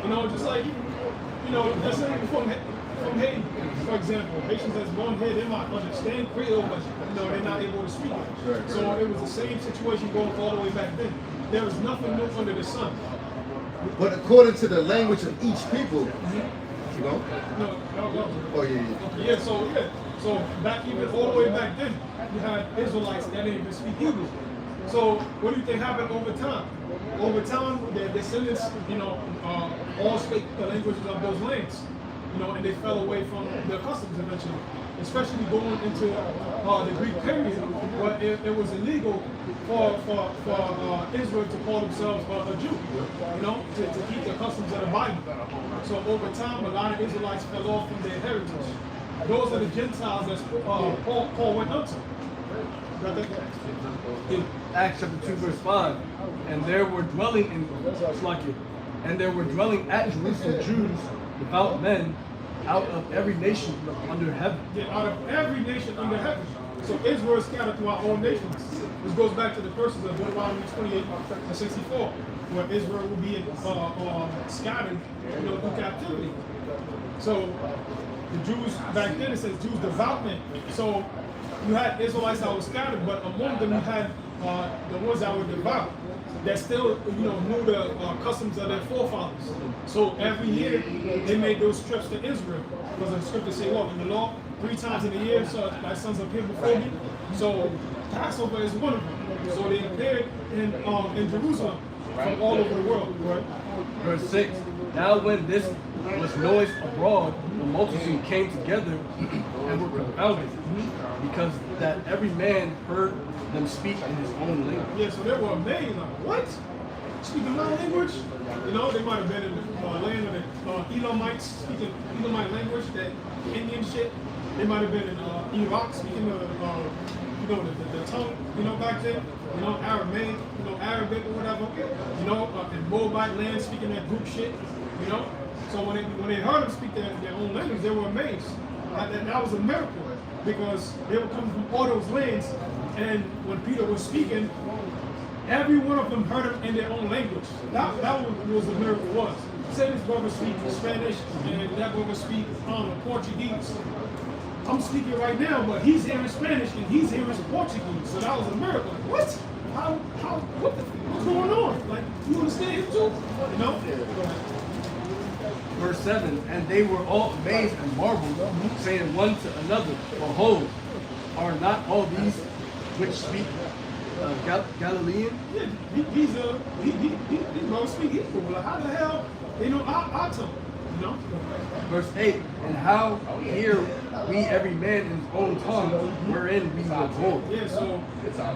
You know, just like, you know, that's from Haiti, for example. Haitians that's born here, they might understand Creole, but you know, they're not able to speak it. So it was the same situation going all the way back then. There was nothing new under the sun. But according to the language of each people, you know? No. Oh yeah. Yeah, so back even all the way back then, you had Israelites that didn't even speak Hebrew. So what do you think happened over time? Over time, their descendants, you know, all speak the languages of those lands, you know, and they fell away from their customs eventually. Especially going into the Greek period, where it was illegal for Israel to call themselves a Jew, you know, to keep the customs of the Bible. So over time, a lot of Israelites fell off from their heritage. Those are the Gentiles that Paul went unto. In Acts chapter 2 verse 5, and there were dwelling at Jerusalem Jews, devout men, out of every nation under heaven. Yeah, out of every nation under heaven. So Israel is scattered throughout all nations. This goes back to the verses of Deuteronomy 28 and 64, where Israel will be scattered, you know, through captivity. So the Jews back then, it says Jews devout men. So you had Israelites that were scattered, but among them you had the ones that were devout, that still, you know, knew the customs of their forefathers. So every year they made those trips to Israel, because the scriptures say, "Look, in the law, 3 times in a year, so thy sons appear before me." So Passover is one of them. So they appeared in Jerusalem from all over the world. Right? Verse 6, now when this was noised abroad, the multitude came together and were confounded, because that every man heard them speak in his own language. Yeah, so they were amazed, like, what? Speaking my language? You know, they might have been in the land of the Elamites, speaking Elamite language, that Indian shit. They might have been in Iraq, speaking the tongue, you know, back then. You know, Aramaic, you know, Arabic or whatever. You know, in Moabite land, speaking that group shit. You know, so when they heard them speak their own language, they were amazed. That was a miracle, because they were coming from all those lands, and when Peter was speaking, every one of them heard him in their own language. That was the miracle was. Say this brother speak Spanish, and that brother speak Portuguese. I'm speaking right now, but he's hearing Spanish and he's hearing Portuguese. So that was a miracle. What? What's going on? Like, you understand it too? You know? Verse 7, and they were all amazed and marveled, saying one to another, behold, are not all these which speak Galilean? Yeah, he don't speak Hebrew. Like, how the hell they know our tongue? You know? Verse 8, and how hear we every man in his own tongue wherein we were born? Yeah, so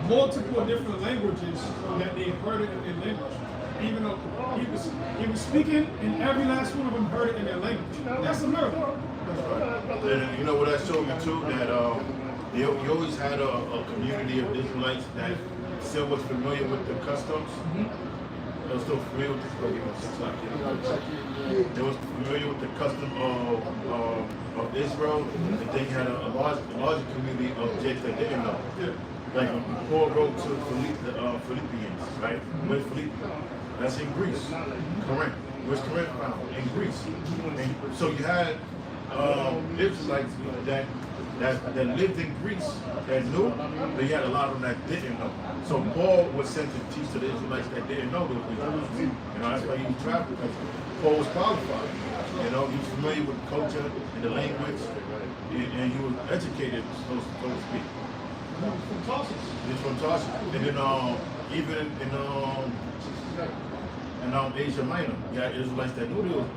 multiple different languages that they heard it in their language. Even though he was speaking, and every last one of them heard it in their language. That's a miracle. And you know what that showed me too? That you always had a community of Israelites that still was familiar with the customs. They were still familiar with They was familiar with the custom of Israel, and they had a larger community of Jakes that didn't know. Like when Paul wrote to Philippians, right? With Philippians, that's in Greece, Corinth. was Corinth in Greece. And so you had Israelites that lived in Greece that knew, but you had a lot of them that didn't know. So Paul was sent to teach to the Israelites that didn't know those Israelites. You know, that's why he traveled, because Paul was qualified. You know, he was familiar with the culture and the language, and he was educated, so to speak. From Tarsus. He's from Tarsus. And then even in Asia Minor, you had Israelites that knew there was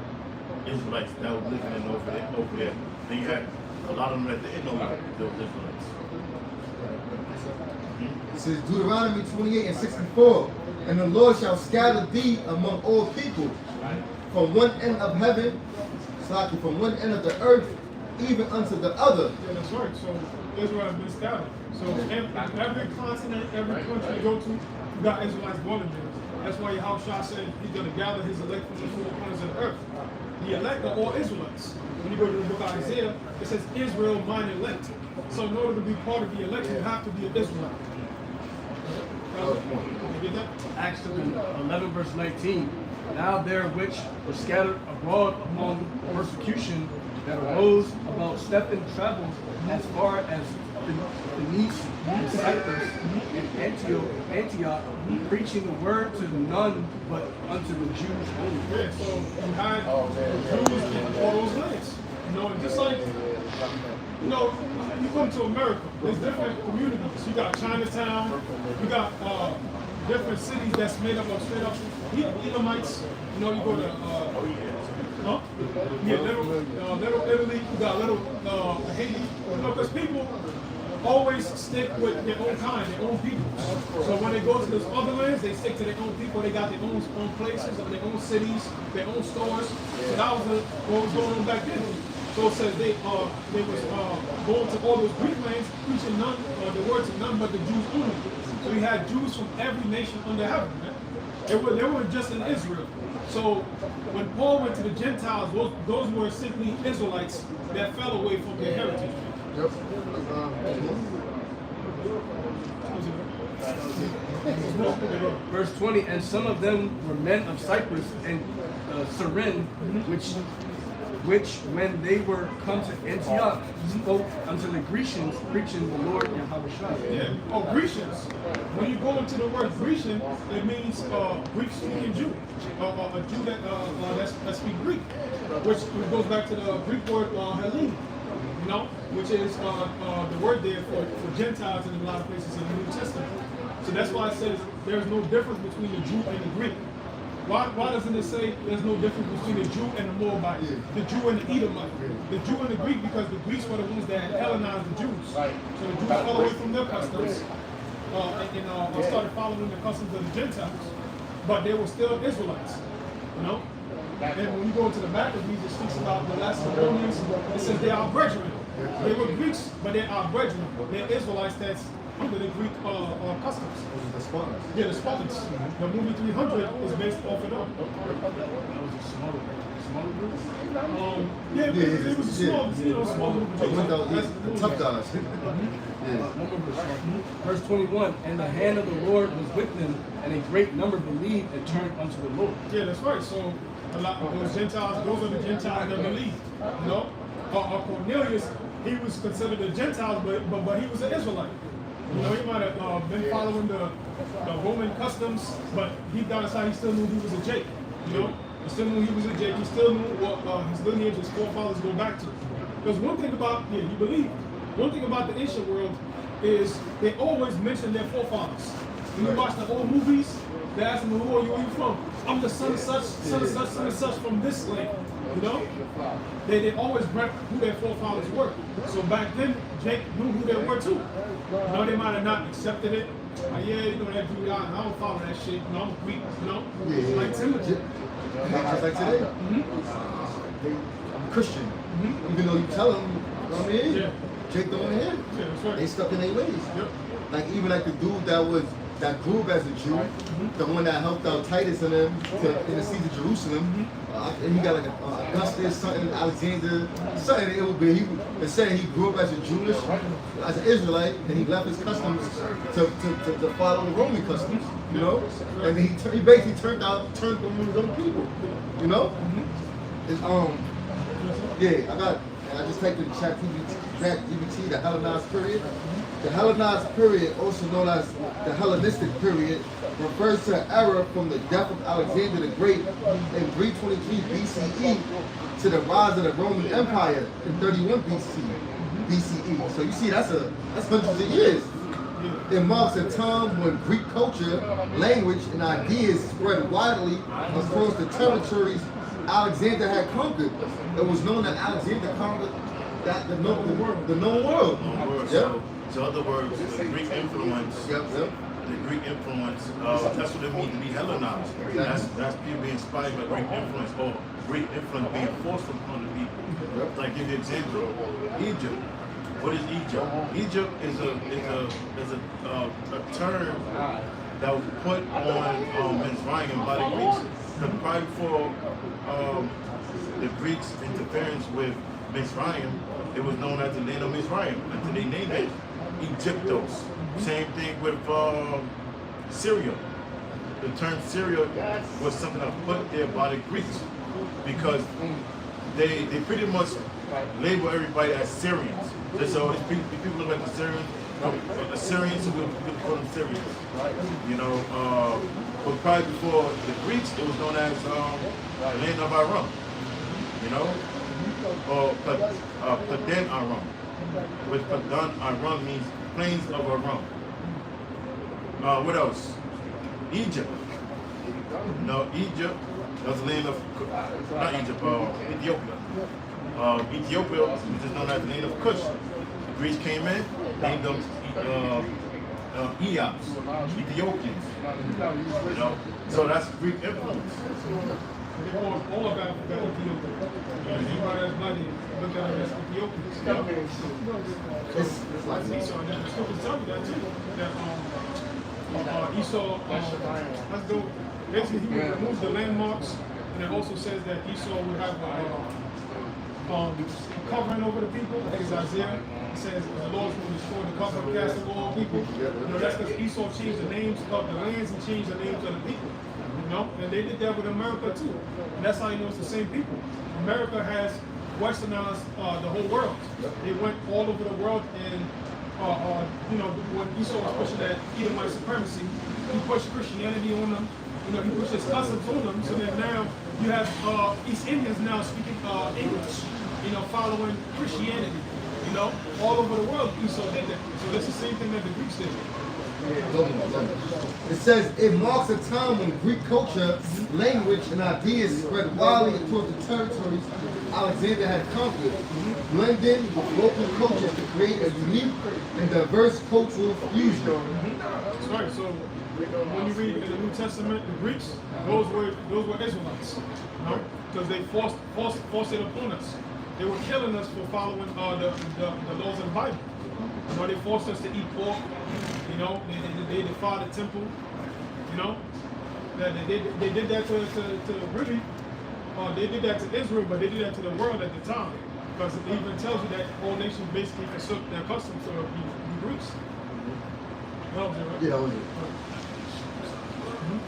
Israelites that were living in over there. Then you had a lot of them that didn't know there were Israelites. It says Deuteronomy 28:64, and the Lord shall scatter thee among all people, from one end of heaven, from one end of the earth, even unto the other. Yeah, that's right. So Israel has been scattered. So every continent, every country you go to, you got Israelites born in there. That's why Yahushua said he's going to gather his elect from the four corners of the earth. The elect are all Israelites. When you go to the book of Isaiah, it says Israel, mine elect. So in order to be part of the elect, you have to be an Israelite. You get that? Acts 11 verse 19. Now there which were scattered abroad among persecution that arose about Stephen traveled as far as Phoenice and Cyprus and Antioch, preaching the word to none but unto the Jews only. Yeah, so you had Jews in all those lands. You know, and just like, you know, you come to America, there's different communities. You got Chinatown, you got different cities that's made up of straight up Edomites. You know, you go to Little Italy, you got Little Haiti. You know, because people always stick with their own kind, their own people. So when they go to those other lands, they stick to their own people. They got their own places, their own cities, their own stores. So that was what was going on back then. So it says they was going to all those Greek lands, preaching the word to none but the Jews only. So you had Jews from every nation under heaven. Man. They weren't just in Israel. So when Paul went to the Gentiles, those were simply Israelites that fell away from their heritage. Yep. Verse 20, and some of them were men of Cyprus and Cyrene, which when they were come to Antioch, spoke unto the Grecians, preaching the Lord Yahushua. Yeah. Oh, Grecians. When you go into the word Grecian, it means Greek-speaking Jew, a Jew that speaks Greek, which goes back to the Greek word Hellene. You know, which is the word there for Gentiles in a lot of places in the New Testament. So that's why it says there's no difference between the Jew and the Greek. Why doesn't it say there's no difference between the Jew and the Moabite, the Jew and the Edomite, the Jew and the Greek? Because the Greeks were the ones that had Hellenized the Jews. So the Jews fell away from their customs and started following the customs of the Gentiles, but they were still Israelites. You know. And when you go into the Maccabees, it speaks about the Lacedaemonians. It says they are brethren. They were Greeks, but they are brethren. They're Israelites that's under the Greek customs. The Spartans. Yeah, the Spartans. The movie 300 is based off of them. Yeah, it was a small group. The tough guys. Verse 21, and the hand of the Lord was with them, and a great number believed and turned unto the Lord. Yeah, that's right. So a lot of those Gentiles, those are the Gentiles that believe. You know, Cornelius, he was considered a Gentile, but he was an Israelite. You know, he might have been following the Roman customs, but deep down inside, he still knew he was a Jake. You know, he still knew he was a Jake. He still knew what his lineage, his forefathers go back to. Because one thing about, you believe, one thing about the ancient world is they always mention their forefathers. When you watch the old movies, they ask them, who are you from? I'm the son of such, son of such, son of such from this land. You know? They always rep who their forefathers were. So back then, Jake knew who they were too. You know, they might have not accepted it. Like, yeah, you know, that dude, I don't follow that shit. You know, I'm Greek, you know? Like Timothy. Just like today. I'm a Christian. Even though you tell them, you know what I mean? Jake don't want to hear. Yeah, that's right. They stuck in their ways. Yep. Like even like the dude that was that grew up as a Jew, the one that helped out Titus and them in the siege of Jerusalem. And he got like Augustus, something, Alexander, something. It said he grew up as a Jewish, as an Israelite, and he left his customs to follow the Roman customs, you know. And he basically turned them on his own people, you know. It's, I just typed in chat GPT, the Hellenized period. The Hellenized period, also known as the Hellenistic period, refers to an era from the death of Alexander the Great in 323 BCE to the rise of the Roman Empire in 31 BCE. So you see, that's hundreds of years. It marks a time when Greek culture, language, and ideas spread widely across the territories Alexander had conquered. It was known that Alexander conquered the known world. Yep. So, in other words, the Greek influence. The Greek influence. That's what it means to be Hellenized. That's people being inspired by Greek influence, or Greek influence being forced upon the people. Like give you an example, Egypt. What is Egypt? Egypt is a term that was put on Mizraim by the Greeks. Because prior before the Greeks' interference with Mizraim, it was known as the land of Mizraim until they named it Egyptos. Same thing with Syria. The term Syria was something that was put there by the Greeks because they pretty much label everybody as Syrians. So if people look like the Syrians, so we call them Syrians. You know, but prior before the Greeks, it was known as the land of Aram. You know, or Padan Aram. Which Padan Aram means plains of Aram. What else? Egypt. No, Egypt. That's the land of not Egypt. Ethiopia. Ethiopia, which is known as the land of Cush. The Greeks came in, named them Eops, Ethiopians. You know, so that's Greek influence. All of Africa, Ethiopia. Anybody that's money, look at it as Ethiopians. Esau, and the scriptures tell you that too. That Esau, let's go. Basically, he would remove the landmarks, and it also says that Esau would have covering over the people. I think it's Isaiah. It says the Lord's going to destroy the cover and cast over all people. You know, that's because Esau changed the names of the lands and changed the names of the people. You know, and they did that with America too. And that's how you know it's the same people. America has westernized the whole world. They went all over the world, and you know, when Esau was pushing that Edomite supremacy, he pushed Christianity on them. You know, he pushed his customs on them. So that now you have East Indians now speaking English. You know, following Christianity. You know, all over the world, Esau did that. So that's the same thing that the Greeks did. It says it marks a time when Greek culture, language, and ideas spread widely across the territories Alexander had conquered, blending with local cultures to create a unique and diverse cultural fusion. That's right. So when you read in the New Testament, the Greeks, those were Israelites, you know, because they forced it upon us. They were killing us for following the laws of the Bible. You know, they forced us to eat pork. You know, they defied the temple. You know, that they did that to really. They did that to Israel, but they did that to the world at the time, because it even tells you that all nations basically forsook their customs of the Greeks. Well, Yeah.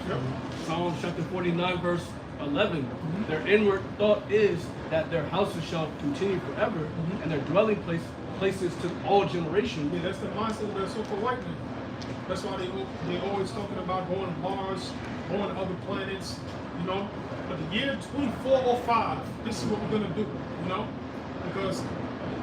Yep. Psalm chapter 49, verse 11. Their inward thought is that their houses shall continue forever, and their dwelling places to all generations. Yeah, that's the mindset of the so-called white man. That's why they always talking about going to Mars, going to other planets, you know. But the year 2405, this is what we're gonna do, you know, because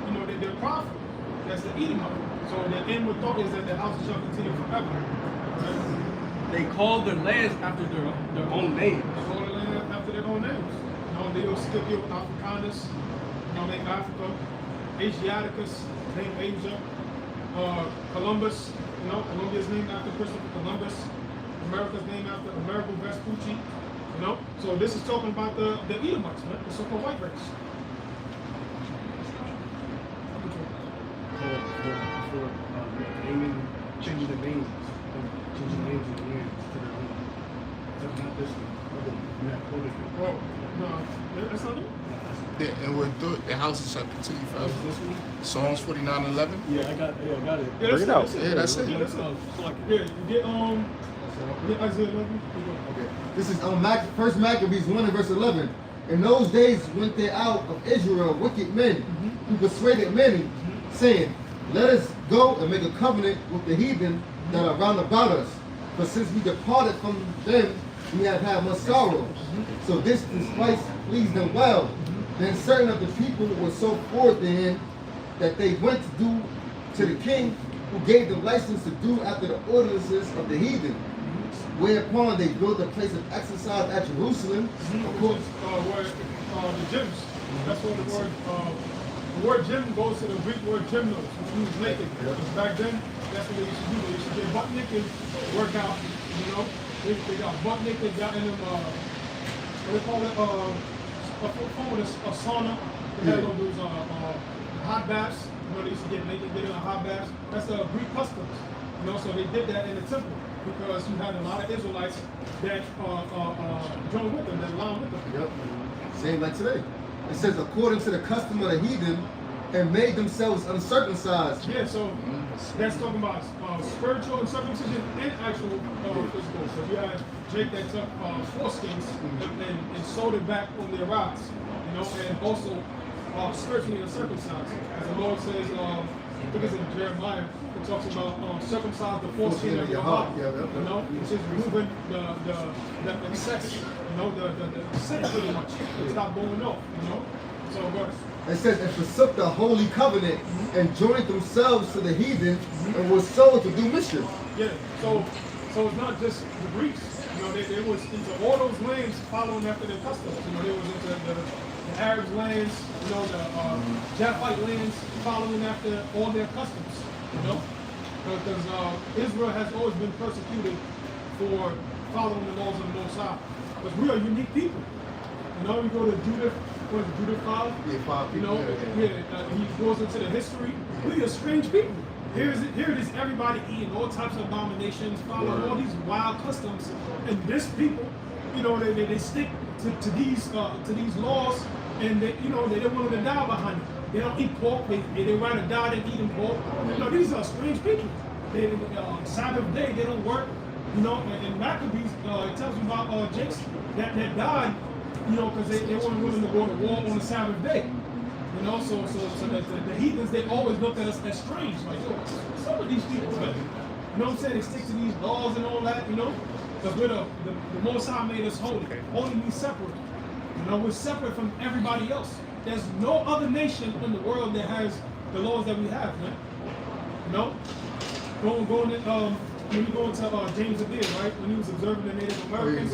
you know they're profitable. That's the Edomite. So their inward thought is that their houses shall continue forever. Right? They call their lands after their own names. They call their land after their own names. You know, they will stick here with Africanus, you know, named Africa, Asiaticus, named Asia, Columbus, you know, Columbia is named after Christopher Columbus, America's named after Amerigo Vespucci, you know. So this is talking about the Edomites, man, the so-called white race. For changing the names, changing names and names to their own. That's not this one. Well, no, that's not it. Yeah, and we're through it. The houses shall continue This forever. one? Psalms 49:11. Yeah, I got it. Yeah, Bring it out. Yeah, that's it. Yeah, that's it. Like Yeah, you get Isaiah 11. Okay. This is First Maccabees 1 and verse 11. In those days went there out of Israel wicked men who persuaded many, saying, let us go and make a covenant with the heathen that are round about us. For since we departed from them, we have had much sorrow. So this despite pleased them well. Then certain of the people were so forward therein that they went to do to the king, who gave them license to do after the ordinances of the heathen. Whereupon they built a place of exercise at Jerusalem. Of course, Where the gyms. That's what the word gym goes to the Greek word gymnos, which means naked. Because back then, that's what they used to do. They used to get butt naked, work out, you know. They got butt naked, got in them, what they call it, a sauna. They had those hot baths. You know, they used to get naked, get in a hot bath. That's the Greek customs. You know, so they did that in the temple because you had a lot of Israelites that joined with them, that aligned with them. yep. Same like today. It says according to the custom of the heathen, and made themselves uncircumcised. Yeah, so that's talking about spiritual uncircumcision and actual physical. So you had Jake that took foreskins and sewed it back on their rods, you know, and also spiritually uncircumcised. As the Lord says, I think it's in Jeremiah, it talks about circumcise the foreskin of your heart, you know, which is removing the sex, you know, the sin pretty much. It's not going off, you know. So, but It says, and forsook the holy covenant and joined themselves to the heathen and were sold to do mischief. yeah, so it's not just the Greeks. You know, they was into all those lands following after their customs. You know, they was into the Arabs lands, you know, the Japhite lands following after all their customs. You know, because Israel has always been persecuted for following the laws of the Most High. Because we are unique people. You know, we go to Judith, what is it, Judith 5? Yeah, 5 You people. know, he goes into the history. We are strange people. Here it is, everybody eating all types of abominations, following all these wild customs, and this people, you know, they stick to these laws, and they, you know, they don't want to die behind it. They don't eat pork. They rather die than eating pork. You know, these are strange people. They Sabbath day they don't work. You know, and Maccabees it tells you about Jakes that died. You know, because they weren't willing to go to war on the Sabbath day. You know, so the heathens, they always looked at us as strange. Like, yo, what's up with these people, man? You know what I'm saying? They stick to these laws and all that, you know? Because we're the Most High made us holy. Holy means separate. You know, we're separate from everybody else. There's no other nation in the world that has the laws that we have, man. You know? When you go into James right? When he was observing the Native Americans.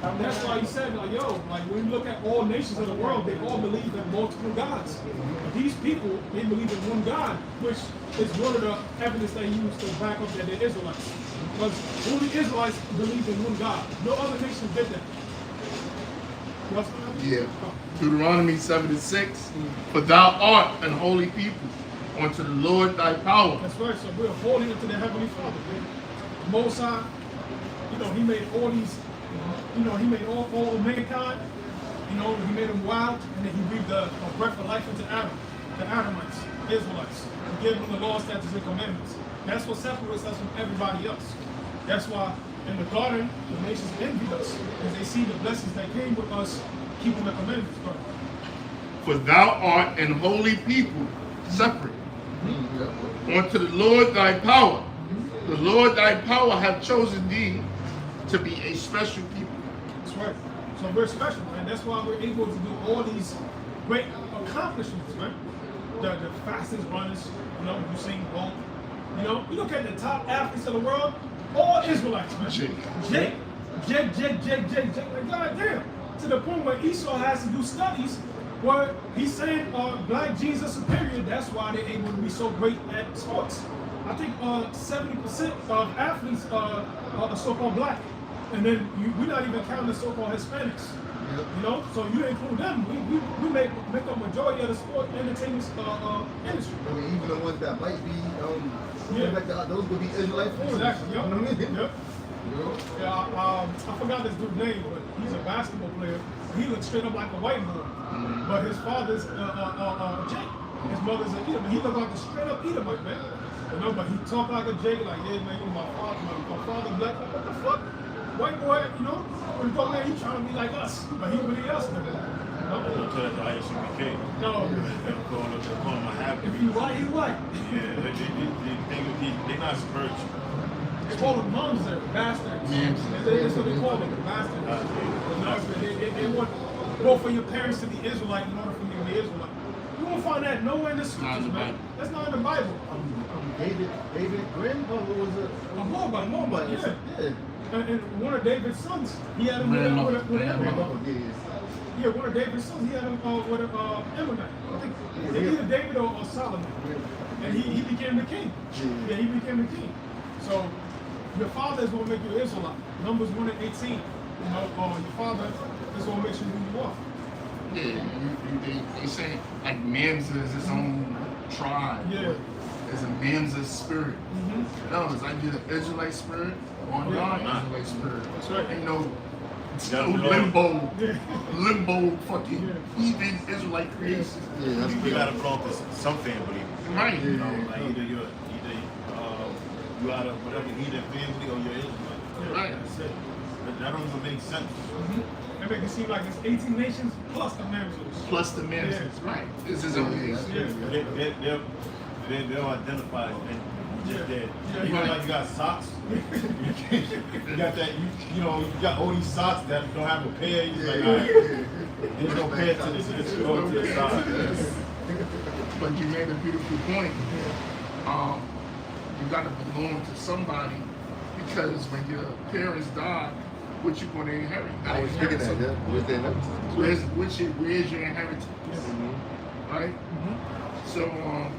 That's why he said, like, yo, like when you look at all nations of the world, they all believe in multiple gods. But these people, they believe in one God, which is one of the evidence they use to back up that they're Israelites. Because only Israelites believe in one God. No other nation did that. Yeah. Deuteronomy 7:6. For thou art an holy people unto the Lord thy power. That's right. So we're holy unto the Heavenly Father. The Most High, you know, he made all these, you know, he made all mankind. You know, he made them wild, and then he breathed a breath of life into Adam, the Adamites, Israelites. He gave them the law, statutes, and commandments. That's what separates us from everybody else. That's why in the garden, the nations envied us, because they see the blessings that came with us keeping the commandments. For thou art an holy people, separate, unto the Lord thy power. The Lord thy power hath chosen thee to be a special people. That's right. So we're special, man. That's why we're able to do all these great accomplishments, man. The fastest runners, you know, Usain Bolt. You know, you look at the top athletes of the world, all Israelites, man. Jake. Like, goddamn. To the point where Esau has to do studies where he's saying black genes are superior. That's why they're able to be so great at sports. I think 70% of athletes are so-called black. And then we're not even counting the so-called Hispanics. Yep. You know, so you include them. We make a majority of the sport entertainment industry. I mean, even the ones that might be Yeah. Like those would be Israelite foreigners. Exactly. Yep. You know what I mean? Yep. You know? Yeah, I forgot this dude's name, but he's a basketball player. He looks straight up like a white boy, but his father's Jake. His mother's a Edomite. He looked like a straight up Edomite, man. You know, but he talked like a Jake, like, yeah, man, you know, my father black. Like, what the fuck? White boy, you know? When he thought, man, he trying to be like us, but he really us, man. You know? Look at the ISUBK. No. They're calling my happy. If you white, he's white. Yeah, they're not spiritual. They call them moms there, bastards. That's what they call them, bastards. You know, they want both of your parents to be Israelite in order for you to be Israelite. You won't find that nowhere in the scriptures, man. That's not in the Bible. David Grimm, or what was it? A Moabite, yeah. Yeah. And one of David's sons, he had him with Ammonite. Yeah, one of David's sons, he had him with Ammonite. I think it's either David or Solomon. And he became the king. Yeah, he became the king. So your father is going to make you Israelite. Numbers 1 and 18. You know, your father is going to make sure who you are. Yeah, they say like Mamza is his own tribe. Yeah. There's a Mamza spirit. No, it's like you're the Israelite spirit or non-Israelite spirit. That's right. Ain't no Yeah. limbo fucking heathen Israelite creation. Yeah, that's You gotta belong to some family. Right. You know, like either you out of whatever heathen family or you're Israelite. Right. That's it. That don't even make sense. They make it seem like it's 18 nations plus the Mamzers. Plus the Mamza. Yeah. Right. This is what it is. Yeah. They'll identify and just dead. Yeah. You know, like you got socks. You got that. You know, you got all these socks that don't have a pair. You're like, all right, there's no pair to this. Just go to the side. But you made a beautiful point. You got to belong to somebody because when your parents die, what you going to inherit? You I was thinking that, yeah. Where's the inheritance? Where's your inheritance? Right? So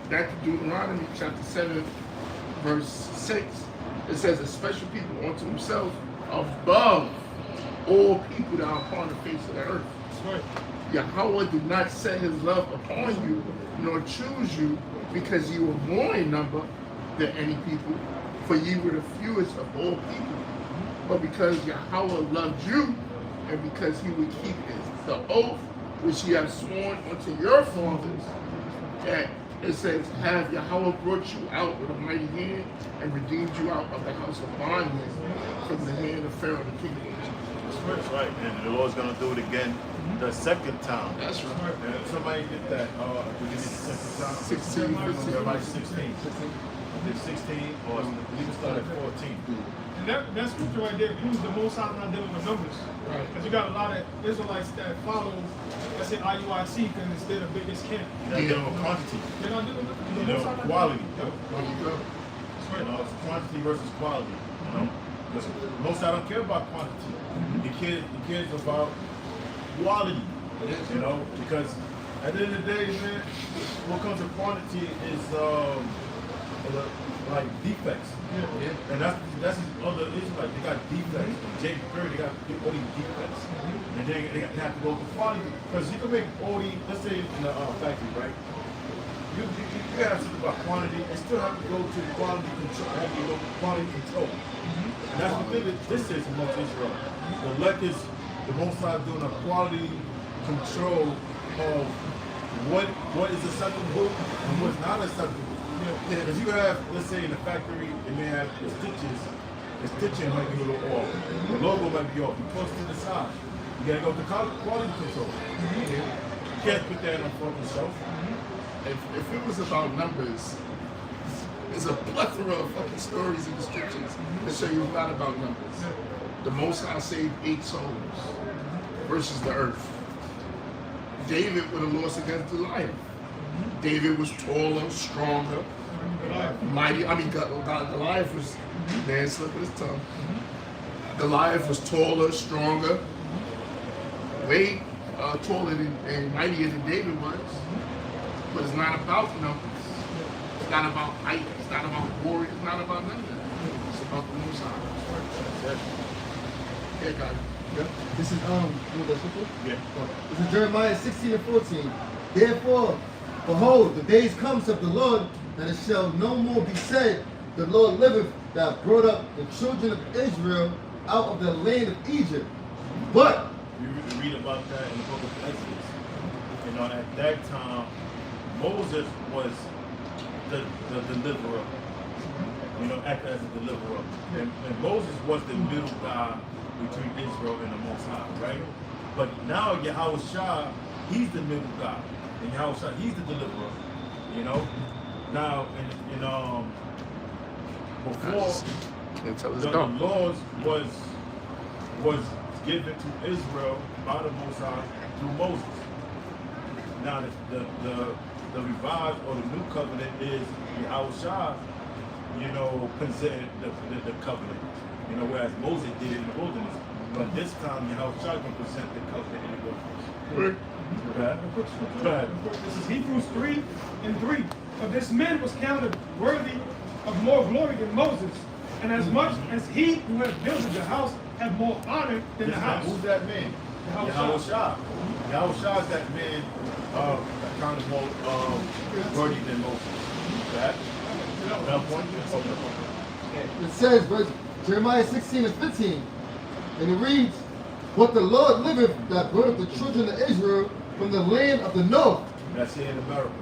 back to Deuteronomy chapter 7, verse 6. It says, a special people unto himself above all people that are upon the face of the earth. Right. Yahweh did not set his love upon you, nor choose you, because you were more in number than any people, for you were the fewest of all people. But because Yahweh loved you, and because he would keep the oath which he has sworn unto your fathers, that it says, have Yahweh brought you out with a mighty hand and redeemed you out of the house of bondage from the hand of Pharaoh the king of Egypt. That's right. And the Lord's gonna do it again the second time. That's right. And somebody did that. We did it the second time. 16, 15. Everybody 16. Did 16 or we can start at 14. And that scripture right there proves the Most High not dealing with numbers. Right. Because you got a lot of Israelites that follow, let's say IUIC, because it's their biggest camp. They're dealing with quantity. They're not dealing with You the Most know, High not quality. dealing with There you go. You know, it's quantity versus quality. You know, because most I don't care about quantity. He cares about quality. You know, because at the end of the day, man, what comes to quantity is like defects. Yeah. And that's other Israelites. They got defects. Jacob Curry, they got all these defects. And they have to go to quality. Because you can make all these, let's say in the factory, right? You have something about quantity and still have to go to quality control. Have to go to quality control. And that's the thing that this is amongst Israel. The elect is the Most High doing a quality control of what is acceptable and what's not acceptable. Because you have, let's say in the factory, they may have the stitches. The stitching might be a little off. The logo might be off. You push to the side. You gotta go to quality control. You can't put that on fucking shelf. If it was about numbers, there's a plethora of fucking stories in the scriptures that show you it's not about numbers. The Most High saved 8 souls versus the earth. David would have lost against Goliath. David was taller, stronger, mighty. I mean, Goliath was, man, slip of his tongue. Goliath was taller, stronger, way taller and mightier than David was. But it's not about numbers. It's not about height. It's not about glory. It's not about none of that. It's about the Most High. Yeah, God. Yeah. This is you know the scripture? Yeah. This is Jeremiah 16 and 14. Therefore, behold, the days come, saith the Lord, that it shall no more be said, the Lord liveth that brought up the children of Israel out of the land of Egypt. But You read about that in the book of Exodus. You know, at that time, Moses was the deliverer. You know, act as a deliverer. And Moses was the middle guy between Israel and the Most High, right? But now Yahushua, he's the middle guy. And Yahushua, he's the deliverer. You know? Now, before the laws was given to Israel by the Most High through Moses. Now the revised or the new covenant is Yahushua, presented the covenant. Whereas Moses did it in the wilderness. But this time Yahushua can present the covenant in the wilderness. Okay. This is Hebrews 3:3. For this man was counted worthy of more glory than Moses, and as much as he who had built the house had more honor than the house. Who's that man? Yahushua. Yahushua is that man counted more worthy than Moses. That point? it says, verse Jeremiah 16:15, and it reads, but the Lord liveth that brought up the children of Israel from the land of the north. That's here in America.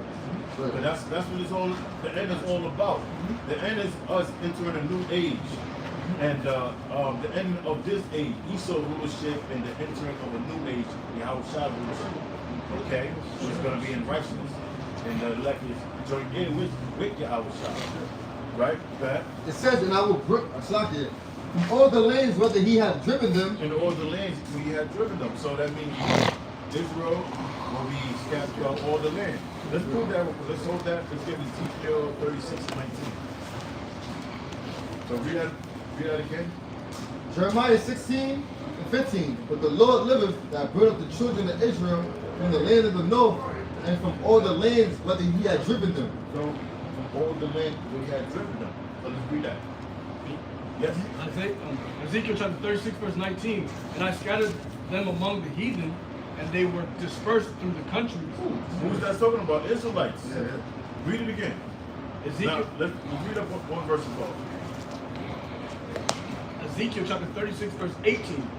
But that's what it's all. The end is all about. The end is us entering a new age, and the end of this age, Esau rulership, and the entering of a new age, Yahushua rulership. Okay, which is going to be in righteousness, and the elect is joined in with Yahushua. Right? That. It says, and I will bring from all the lands whether he had driven them. In all the lands he had driven them. So that means Israel will be scattered throughout all the land. Let's prove that. Let's hold that. Let's get Ezekiel 36:19. So read that again. Jeremiah 16:15. But the Lord liveth that brought up the children of Israel from the land of the north, and from all the lands whether he had driven them. So from all the land where he had driven them. So let's read that. Yes. Ezekiel chapter 36, verse 19. And I scattered them among the heathen, and they were dispersed through the countries. Who's that talking about? Israelites. Yeah. Read it again. Ezekiel, now, let's read up one verse above. Ezekiel chapter 36, verse 18.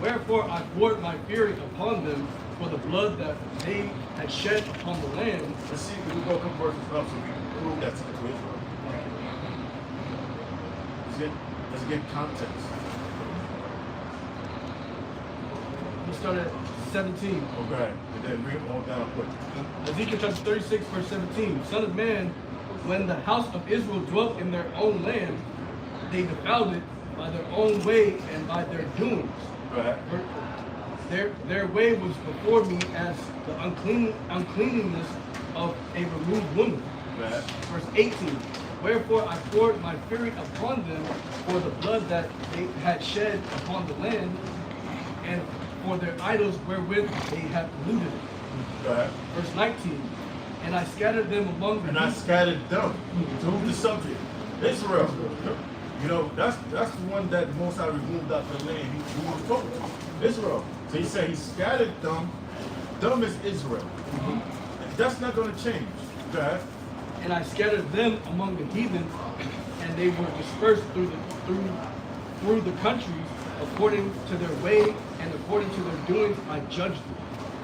Wherefore I poured my fury upon them for the blood that they had shed upon the land. Let's see, we go a couple verses up so we can prove that to Israel. Let's get context. We'll start at 17. Okay, and then read all down quick. Ezekiel chapter 36, verse 17. Son of man, when the house of Israel dwelt in their own land, they defiled it by their own way and by their doings. Go ahead. Their way was before me as the uncleanness of a removed woman. Go ahead. Verse 18. Wherefore I poured my fury upon them for the blood that they had shed upon the land, and for their idols wherewith they had polluted it. Go ahead. Verse 19. And I scattered them among the And I scattered them. So who's the subject? Israel. That's the one that the Most High removed out the land. Who was talking to? Israel. So he said he scattered them. Them is Israel. That's not going to change. Go ahead. And I scattered them among the heathen, and they were dispersed through the countries according to their way and according to their doings. I judged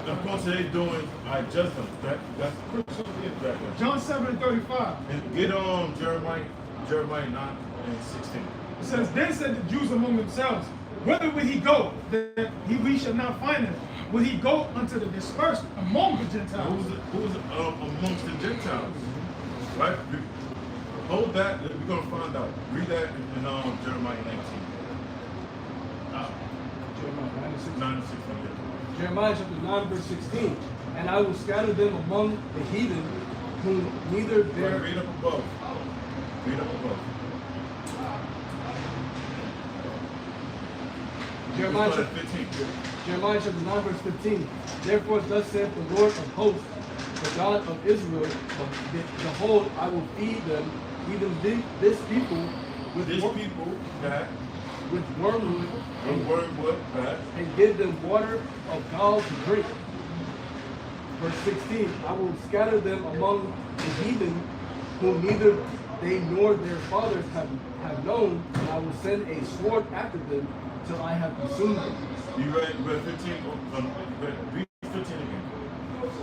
them. Of course, they're doing. I judge them. That's John 7:35. And get on Jeremiah 9:16. It says, then said the Jews among themselves, whither will he go, that we shall not find him? Will he go unto the dispersed among the Gentiles? Who's amongst the Gentiles? Right? Hold that. We're going to find out. Read that in Jeremiah 19. Jeremiah 9:16. Jeremiah chapter 9, verse 16. And I will scatter them among the heathen, whom neither their... Read up above. Read up above. Jeremiah chapter 9, verse 15. Therefore thus saith the Lord of hosts, the God of Israel, behold, I will feed them, even this people, with wormwood, and give them water of gall to drink. Verse 16. I will scatter them among the heathen, whom neither they nor their fathers have known, and I will send a sword after them till I have consumed them. You read 15, read 15 again.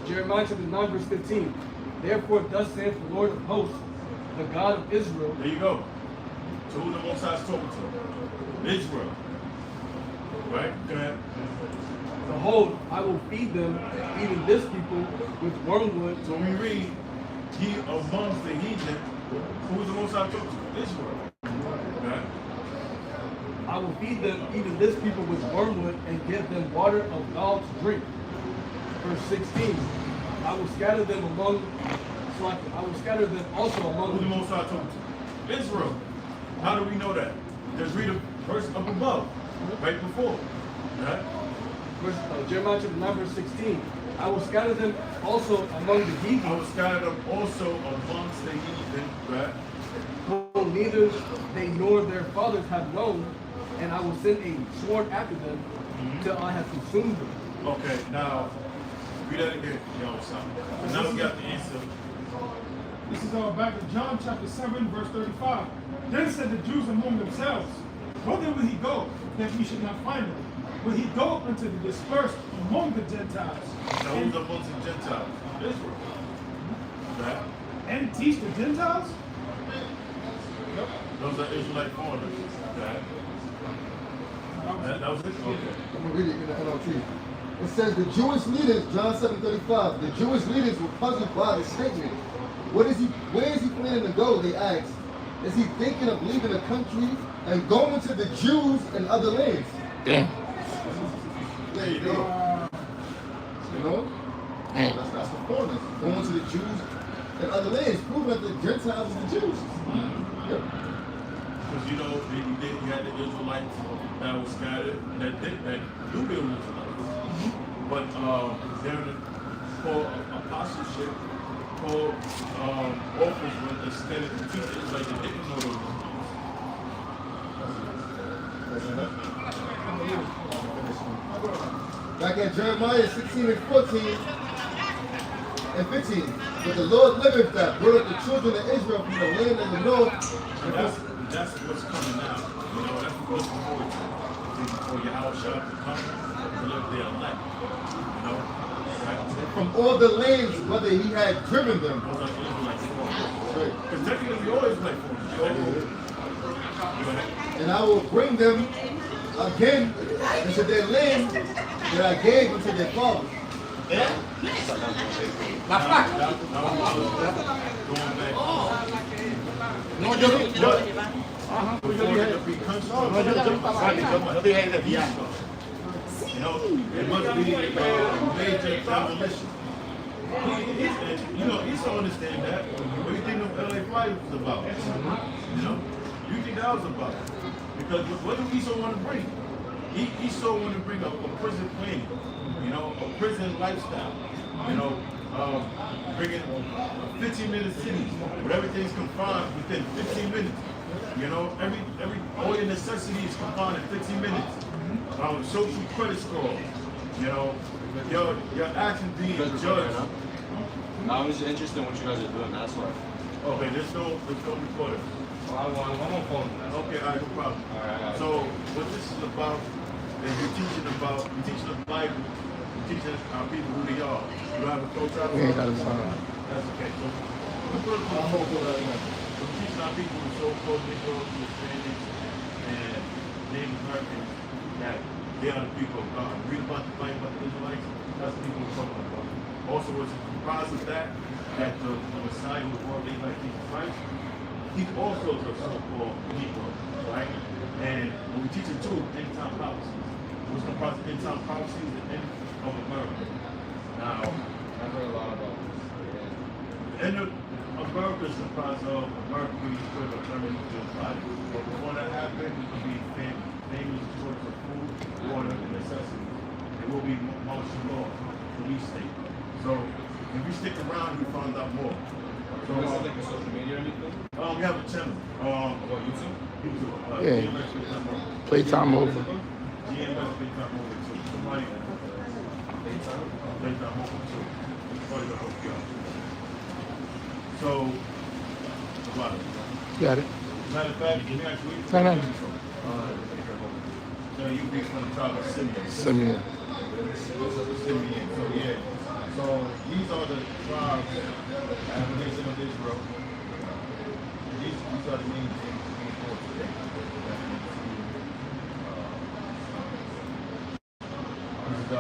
Jeremiah chapter 9, verse 15. Therefore, thus saith the Lord of hosts, the God of Israel. There you go. So who the Most High is talking to? Israel. Right? Go ahead. Behold, I will feed them, even this people, with wormwood. So we read, he amongst the heathen, who's the Most High talking to? Israel. Right? I will feed them, even this people, with wormwood, and give them water of gall to drink. Verse 16. I will scatter them among, so I will scatter them also among. Who the Most High talking to? Israel. How do we know that? Just read a verse up above, right before. Right? Jeremiah chapter 9, verse 16. I will scatter them also among the heathen. I will scatter them also amongst the heathen, right? Whom neither they nor their fathers have known, and I will send a sword after them till I have consumed them. Okay, now read that again, y'all. So now we got the answer. This is back in John chapter 7, verse 35. Then said the Jews among themselves, whither will he go, that we should not find him? Will he go unto the dispersed among the Gentiles? Now who's amongst the Gentiles? Israel. Right? And teach the Gentiles? Yep. Those are Israelite foreigners. Right? That was it? Okay. I'm going to read it in the NLT. It says the Jewish leaders, John 7:35, the Jewish leaders were puzzled by the statement. Where is he planning to go? They asked. Is he thinking of leaving the country and going to the Jews and other lands? Damn. There you go. You know? That's the foreigners. Going to the Jews and other lands, proving that the Gentiles are the Jews. Yeah. Because you know, you had the Israelites that were scattered, that do build Israelites. But they're for apostleship, for office when extended to teachers, like they didn't know those. Back at Jeremiah 16 and 14 and 15. But the Lord liveth that brought up the children of Israel from the land of the north. And that's what's coming now. You know, that's what's forward for Yahweh shall come to deliver their elect. You know? Right? From all the lands whether he had driven them. Those are Israelites for us. Right. Because technically we always like for us. And I will bring them again into their land that I gave unto their fathers. Going back. You know, it must be major demolition. You know, Esau understand that. What do you think of LA5 was about? You know, you think that was about? Because what do Esau want to bring? Esau want to bring a prison planning, you know, a prison lifestyle, you know, bringing 15-minute cities where everything's confined within 15 minutes. You know, all your necessities confined in 15 minutes. Social credit score, you know, your actions being judged. I'm just interested in what you guys are doing, that's why. Okay, there's no recorder. I'm on phone. Okay, all right, no problem. All right. So what this is about is you're teaching the Bible, you're teaching our people who they are. You have a coach out there? That's okay. So we're teaching our people who so-called Negroes, Hispanics, and Native Americans that they are the people of God. Read about the Bible, about the Israelites, that's the people we're talking about. Also, what's comprised of that the Messiah was born late like Jesus Christ. He's also the so-called Negro, right? And when we teach it too, end-time prophecies. What's comprised of end-time prophecies, the end of America. Now, I've heard a lot about this. the end of America is comprised of America being destroyed by permanent nuclear fire. But before that happened, it would be famous shortage of food, water, and necessities. It will be martial law for each state. So if you stick around, you find out more. So, Is this like a social media or anything? we have a channel. About YouTube? YouTube. Yeah. GMS Playtime Over. Playtime over. GmsBreadOfLife3 too. Somebody Playtime Over too. It's part of the hook, y'all. So, what? Got it. Matter of fact, let me ask you where you No, no. from. So you be from the tribe of Simeon. Simeon. Simeon. So yeah. So these are the tribes and the nation of Israel. These are the names in for today. This is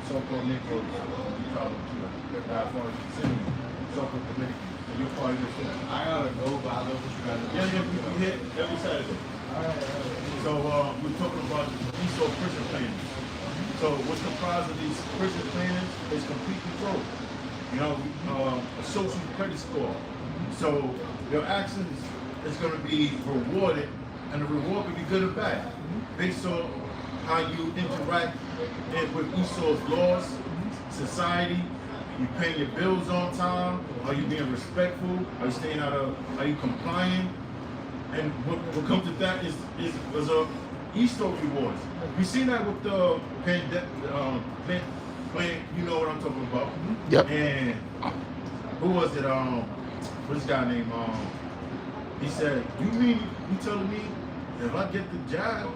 so-called Negroes, the tribe of Judah. As far as Simeon, so-called Dominican. So you're part of this too. I gotta go, but I love what you guys are Yeah, we hit every Saturday. So we're talking about Esau prison planners. So what's comprised of these prison planners is complete control. You know, a social credit score. So your actions is going to be rewarded, and the reward can be good or bad, based on how you interact with Esau's laws, society. You paying your bills on time? Are you being respectful? Are you staying out of? Are you complying? And what comes with that is a Esau rewards. We seen that with the plan. You know what I'm talking about? Yep. And who was it? What's this guy named? He said, "You mean you telling me if I get the job,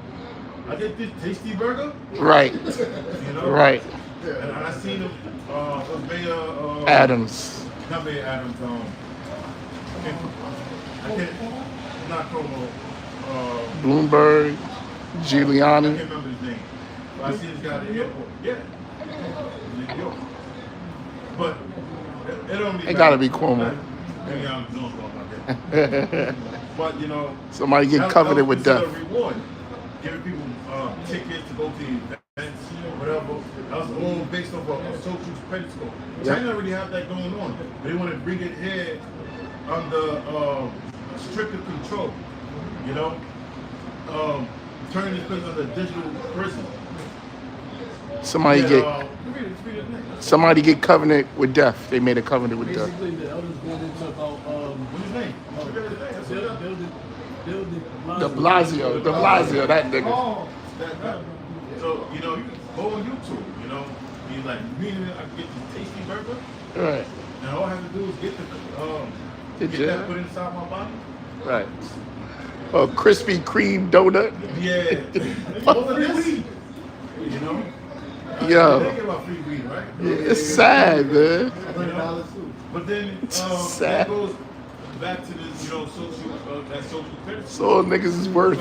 I get this tasty burger?" Right. You know? Right. And I seen him. It was Mayor Adams. Not Mayor Adams. I can't. Not Como. Bloomberg. I Giuliani. can't remember his name. But I see this guy at the airport. Yeah. In New York. But it don't be. It gotta be Cuomo. Maybe I'm doing something like that. But you know. Somebody get covered with death. A reward. Giving people tickets to go to events, whatever. That was all based off a social credit score. China already have that going on. They want to bring it here under stricter control. You know, turning this place into a digital prison. Somebody get covenant with death. They made a covenant with death. Basically, the elders going into about What's his name? building De Blasio, that nigga. Oh, so you know, you can go on YouTube. You know, he's like, meaning I can get this tasty burger, Right. and all I have to do is get that put inside my body. Right. A Krispy Kreme donut. Yeah. All of this. You know. Yo. They give out free weed, right? It's sad, man. You know? But then sad. that goes back to this, you know, that social credit. So niggas is worth.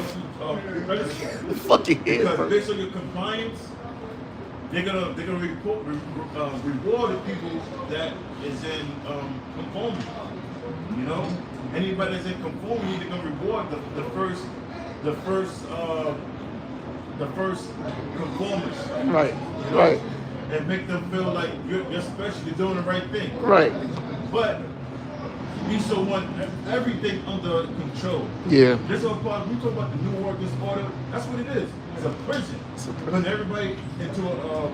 Fucking head. Because based on your compliance, they're gonna reward the people that is in conformity. You know, anybody that's in conformity, they're gonna reward the first conformist. Right. You know? Right. And make them feel like you're special, you're doing the right thing. Right. But we so want everything under control. Yeah. This whole part, we talk about the New World Disorder. That's what it is. It's a prison. Putting everybody into a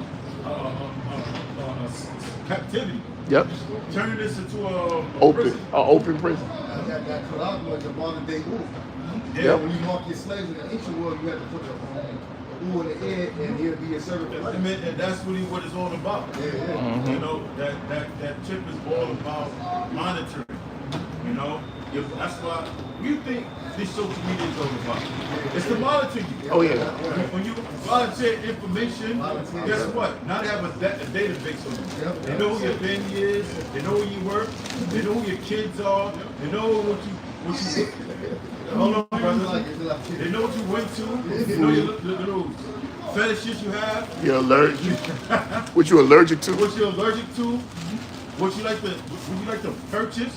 captivity. Yep. Turning this into a Open prison. That cut out like the modern day wolf. Yeah. Yep. When you mark your slaves in the ancient world, you had to put the ooh in the air, and he'll be a servant for life. And that's really what it's all about. Yeah. You know, that chip is all about monitoring. You know, that's why you think this social media is all about. It's to monitor you. Oh yeah. When you volunteer information, guess what? Now they have a database on you. Yep. They know who your family is. They know where you work. They know who your kids are. They know what you. Hold on, brother. They know what you went to. They know your little fetishes you have. You're allergic. What you allergic to? What you're allergic to. What you like to purchase.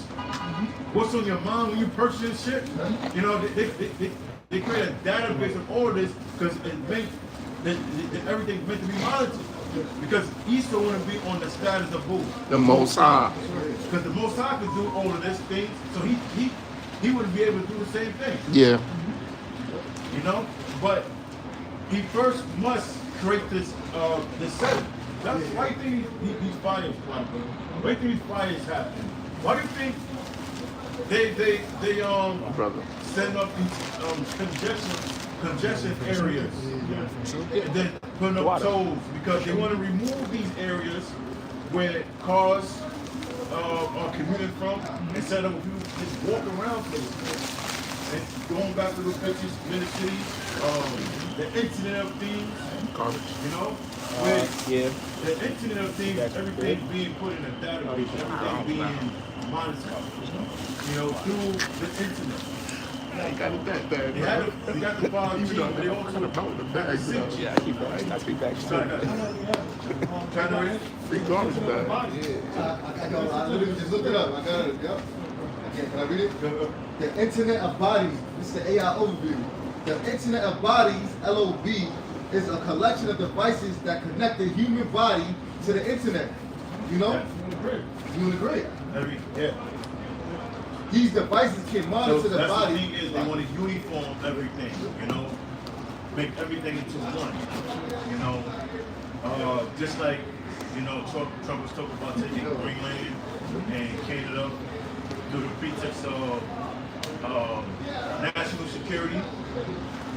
What's on your mind when you purchase shit? You know, they create a database of all of this because everything's meant to be monitored. Because Esau want to be on the status of who? The Most High. Because the Most High could do all of this things, so he would be able to do the same thing. Yeah. You know, but he first must create this setting. That's why do you think these fires happen? Why do you think these fires happen? Why do you think they Brother. send up these congestion areas and then putting up tolls because they want to remove these areas where cars are commuting from, instead of you just walk around places. And going back to those pictures, many cities, the Internet of Things, you know, with the Internet of Things, everything being put in a database, everything being monitored, you know, through the Internet. I got it that bad. They got the 5G, but they also the bag. Yeah, I keep back straight. Free garbage bag. I literally just looked it up. I got it. Yep. Okay, can I read it? The Internet of Bodies. This is the AI overview. The Internet of Bodies, LOB, is a collection of devices that connect the human body to the Internet. You know? You would agree? Yeah. These devices can monitor the that's body. The thing is, they want to uniform everything, you know, make everything into one, you know, just like, you know, Trump was talking about taking Greenland and Canada through the pretext of national security,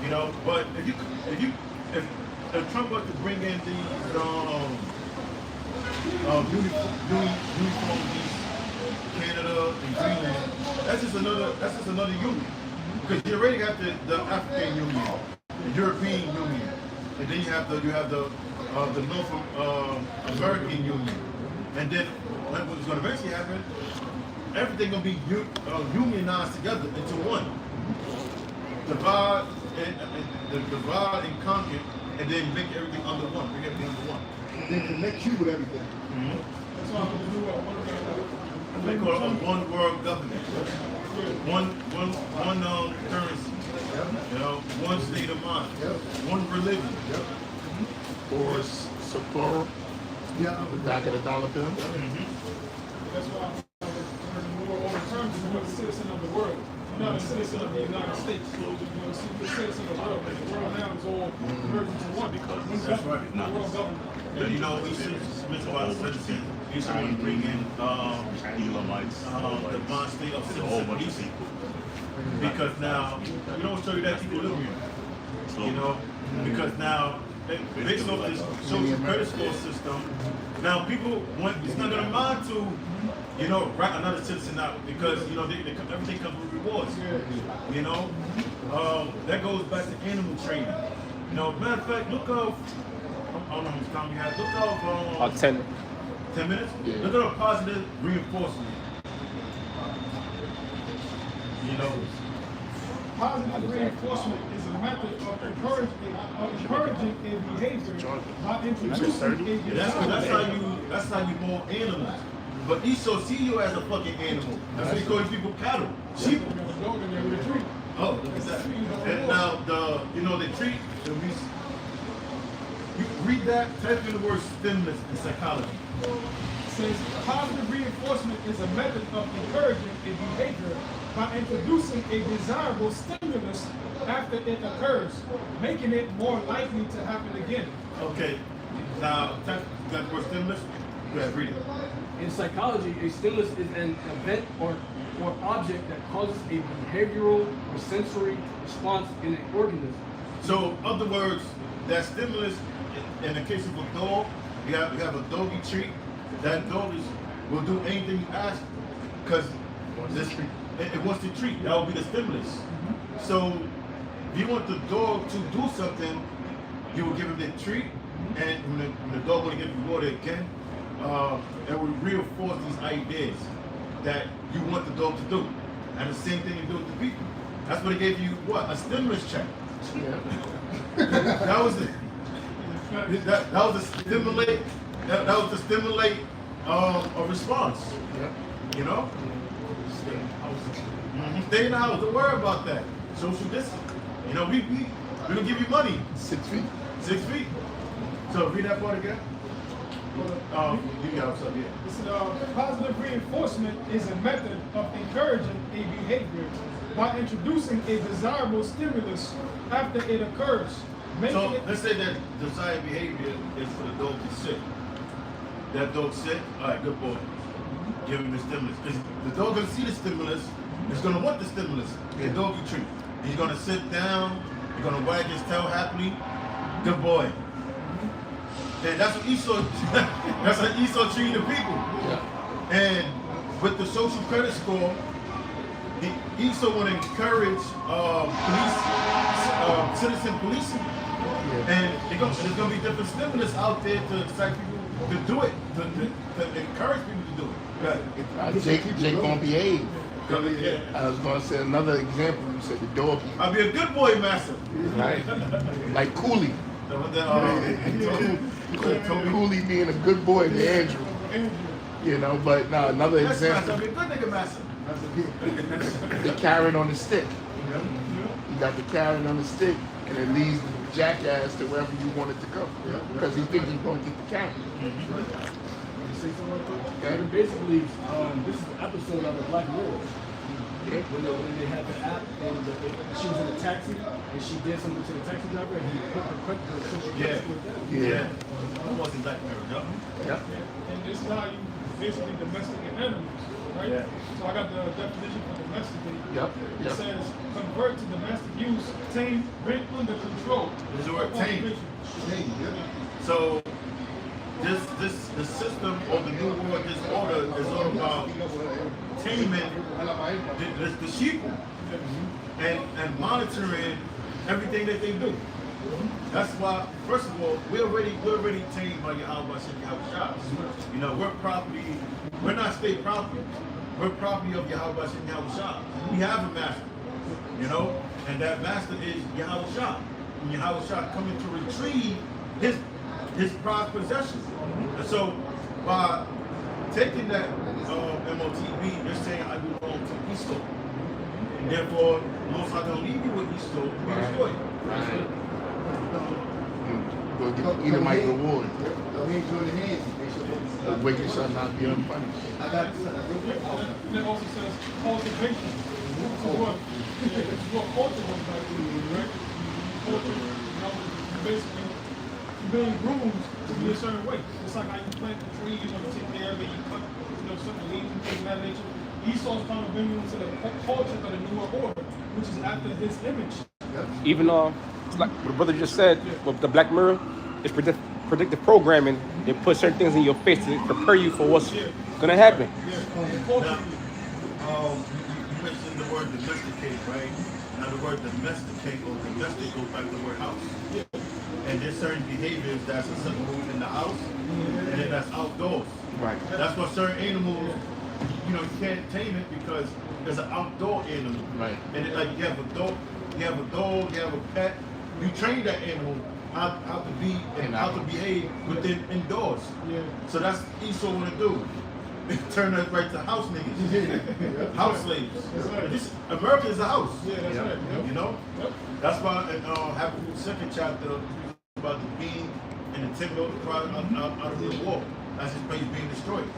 you know. But if Trump was to bring in these uniform these Canada and Greenland, that's just another union. Because you already got the African Union, the European Union, and then you have the North American Union, and then what's going to eventually happen, everything going to be unionized together into one. Divide and conquer, and then make everything under one. Bring everything under one. They connect you with everything. That's why I'm going to do They call it a one world government. One currency. You know, one state of mind. One religion. Or Sapporo. Yeah. The back of the dollar bill. That's why I'm learning more over terms. You're a citizen of the world. You're not a citizen of the United States. You're a citizen of the world. And the world now is all merged into one. That's right. One world government. You know, we should spend a lot of citizens. You should want to bring in the bond state of citizen. Because now, you know, show you that people live here. You know, because now, based off this social credit score system, now people want, it's not going to amount to, you know, rat another citizen out because, you know, everything comes with rewards. You know, that goes back to animal training. You know, matter of fact, look up, I don't know how much time we have, look up 10 minutes? Yeah. Look at a positive reinforcement. You know, Positive reinforcement is a method of encouraging a behavior by introducing a that's how you mold animals. But Esau see you as a fucking animal. That's why he calls people cattle. Sheep. Oh, look at that. And now the tree. You read that, type in the word stimulus in psychology. It says positive reinforcement is a method of encouraging a behavior by introducing a desirable stimulus after it occurs, making it more likely to happen again. Okay, now you got the word stimulus? Go ahead, read it. In psychology, a stimulus is an event or object that causes a behavioral or sensory response in an organism. So, in other words, that stimulus, in the case of a dog, you have a dog you treat, that dog will do anything you ask because it wants to treat. That will be the stimulus. So, if you want the dog to do something, you will give him the treat, and when the dog will get rewarded again, it will reinforce these ideas that you want the dog to do. And the same thing you do with the people. That's what it gave you, what? A stimulus check. That was to stimulate a response. You know? Stay in the house. Don't worry about that. Social distance. You know, we're gonna give you money. 6 feet. 6 feet. So read that part again. You got something, yeah. This is, positive reinforcement is a method of encouraging a behavior by introducing a desirable stimulus after it occurs. So let's say that desired behavior is for the dog to sit. That dog sit, all right, good boy. Give him the stimulus. Because the dog gonna see the stimulus, he's gonna want the stimulus. The dog you treat. He's gonna sit down, he's gonna wag his tail happily. Good boy. And that's what Esau treated the people. And with the social credit score, Esau want to encourage citizen policing. And there's going to be different stimulus out there to excite people to do it, to encourage people to do it. Right. Jake gonna behave. Yeah. I was gonna say another example. You said the dog. I'll be a good boy, master. Right. Like Cooley. Cooley being a good boy to Andrew. You know, but now another Yes, example. master. I'll be a good nigga, master. The carrot on the stick. You got the carrot on the stick, and it leads the jackass to wherever you want it to go. Because he thinks he's going to get the carrot. Okay. Basically, this is an episode of the Black Mirror. When they had the app and she was in a taxi and she did something to the taxi driver and he put her social credit with that. Yeah. That wasn't Black Mirror, no? Yeah. And this is how you basically domesticate animals, right? Yeah. So I got the definition for domesticate. Yep. It says convert to domestic use, tame, bring under control. There's the word tame. So the system of the New World Disorder is all about taming the sheep and monitoring everything that they do. That's why, first of all, we're already tamed by Yahweh Shah. You know, we're property. We're not state property. We're property of Yahweh Shah. We have a master, you know, and that master is Yahweh Shah. And Yahweh Shah coming to retrieve his prized possessions. And so by taking that MOTB, you're saying I belong to Esau. And therefore, most I don't leave you with Esau, we destroy it. Right. Go get either might reward. The wicked shall not be unpunished. And it also says cultivation. So what culture was like, right? Culture, you know, basically building rooms to be a certain way. It's like how you plant the tree, you know, you take care of it, you cut, you know, certain leaves and things of that nature. Esau's trying to bring you into the culture of the newer order, which is after his image. Even like what the brother just said, with the Black Mirror, it's predictive programming. They put certain things in your face to prepare you for what's gonna happen. Now, you mentioned the word domesticate, right? Now the word domesticate or domestic goes back to the word house. And there's certain behaviors that's acceptable in the house, and then that's outdoors. Right. That's why certain animals, you know, you can't tame it because there's an outdoor animal. Right. And it, like you have a dog, you have a pet. You train that animal how to be and how to behave within indoors. Yeah. So that's Esau want to do. Turn us right to house niggas, house slaves. This America is a house. Yeah, that's right. Yep. You know, that's why in Habakkuk's second chapter about the being and the timber cry out of the wall. That's his place being destroyed.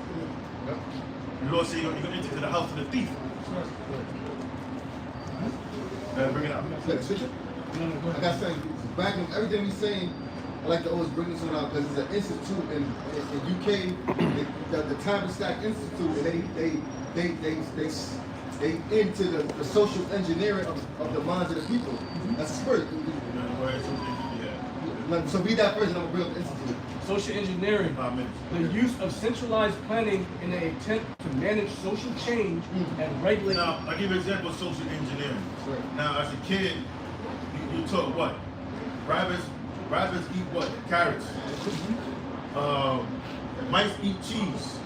Yep. The Lord said you're going to enter the house of the thief. Bring it out. I got something back in everything we're saying. I like to always bring this one out because it's an institute in UK, the Time to Stack Institute, and they into the social engineering of the minds of the people. That's a spirit. So read that first, and I'm gonna bring up the institute. Social engineering, the use of centralized planning in an attempt to manage social change and regulate. Now, I'll give you an example of social engineering. Now, as a kid, you taught what? Rabbits eat what? Carrots. Mice eat cheese.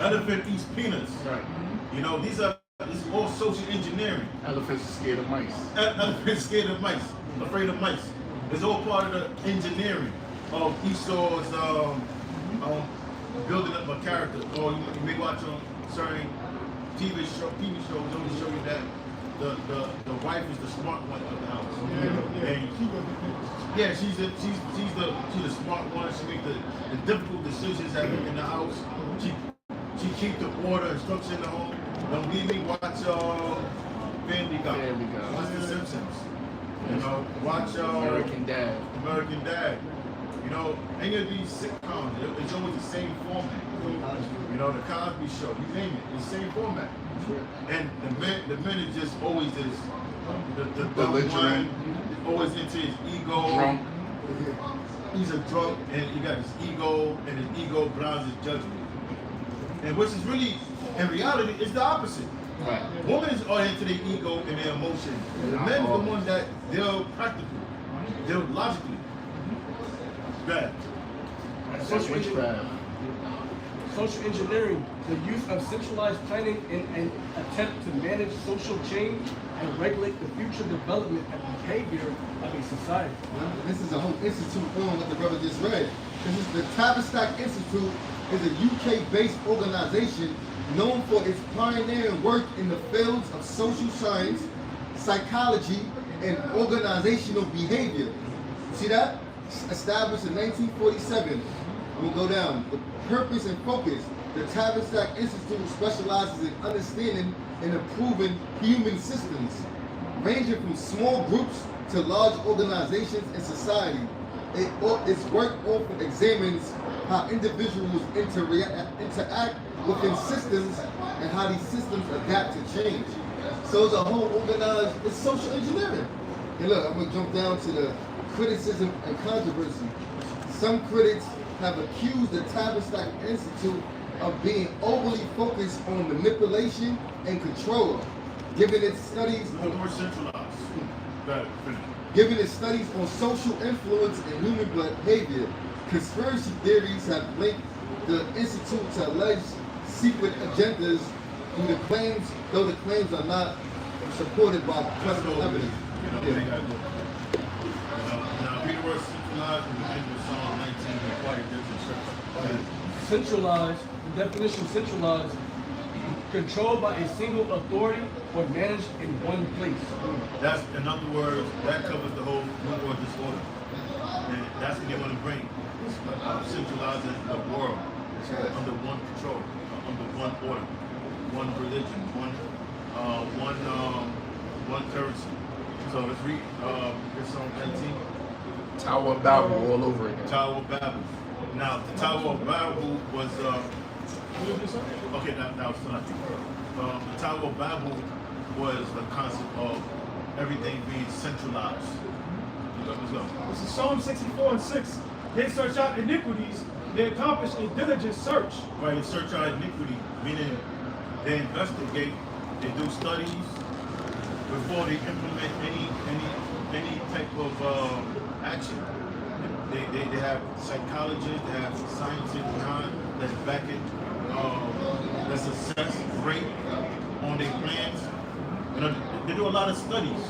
Elephant eats peanuts. Right. You know, this is all social engineering. Elephants are scared of mice. Elephants scared of mice, afraid of mice. It's all part of the engineering of Esau's building up a character. Or you may watch on certain TV shows only show you that the wife is the smart one of the house. And she's the smart one. She makes the difficult decisions in the house. She keeps the order and structure in the home. Don't leave me watch Family Guy. Watch The Simpsons. You know, watch American Dad. You know, any of these sitcoms, it's always the same format. You know, the Cosby Show, you name it, it's the same format. And the men is just always this, the dumb one, always into his ego. Drunk. He's a drunk, and he got his ego, and his ego blinds his judgment. And which is really, in reality, it's the opposite. Right. Women are into their ego and their emotion. The men are the ones that deal practically, deal logically. Bad. That's witchcraft. Social engineering, the use of centralized planning in an attempt to manage social change and regulate the future development and behavior of a society. This is a whole institute on what the brother just read. This is the Tavistock Institute is a UK-based organization known for its pioneering work in the fields of social science, psychology, and organizational behavior. See that? Established in 1947. We'll go down. The purpose and focus. The Tavistock Institute specializes in understanding and improving human systems, ranging from small groups to large organizations and society. Its work often examines how individuals interact within systems and how these systems adapt to change. So it's a whole organized, it's social engineering. And look, I'm gonna jump down to the criticism and controversy. Some critics have accused the Tavistock Institute of being overly focused on manipulation and control, given its studies More centralized. Bad. Finish. Given its studies on social influence and human behavior. Conspiracy theories have linked the Institute to alleged secret agendas though the claims are not supported by credible evidence. You know, they got to do. Now, read the word centralized in the end of Psalm 19 required different scripture. Centralized, the definition centralized, controlled by a single authority or managed in one place. That's, in other words, that covers the whole New World disorder. And that's what they want to bring. Centralizing the world under one control, under one order, one religion, one currency. So let's read this Psalm 19. Tower of Babel all over again. Tower of Babel. Now, the Tower of Babel was okay. Now it's not. The Tower of Babel was the concept of everything being centralized. Let's go. This is Psalm 64:6. They search out iniquities, they accomplish a diligent search. Right, they search out iniquity, meaning they investigate, they do studies before they implement any type of action. They have psychologists, they have scientists behind that's back it, that's assess rate on their plans. You know, they do a lot of studies.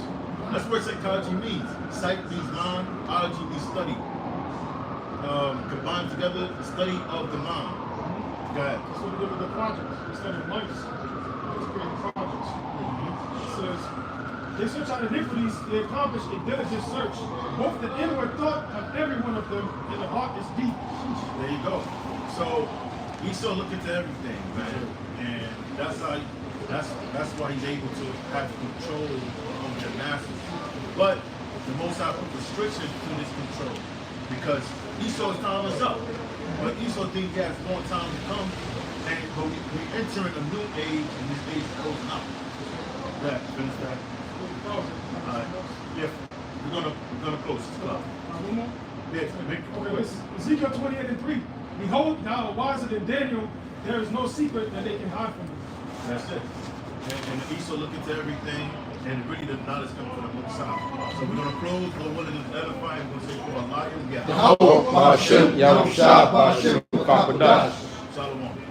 That's what psychology means. Psych means mind, ology means study. Combined together, the study of the mind. Go ahead. That's what we do with the projects. We study mice. Let's create projects. It says, they search out iniquities, they accomplish a diligent search. Both the inward thought of every one of them and the heart is deep. There you go. So Esau look into everything, man, and that's why he's able to have control over the masses. But the Most High put restrictions to this control because Esau's time is up. But Esau thinks he has more time to come, but we're entering a new age, and this age is closing out. That finish that. Alright. Yeah, we're gonna close this club. One more? Yeah, make Okay, this is Ezekiel 28:3. Behold, thou art wiser than Daniel. There is no secret that they can hide from you. That's it. And Esau look into everything, and really the knowledge comes from the Most High. So we're gonna close. Lord willing to edify, and we're gonna say for Allah, we got Yahweh, Ba'ashem, Yahweh Shah, Ba'ashem, Kakadash. Shalom.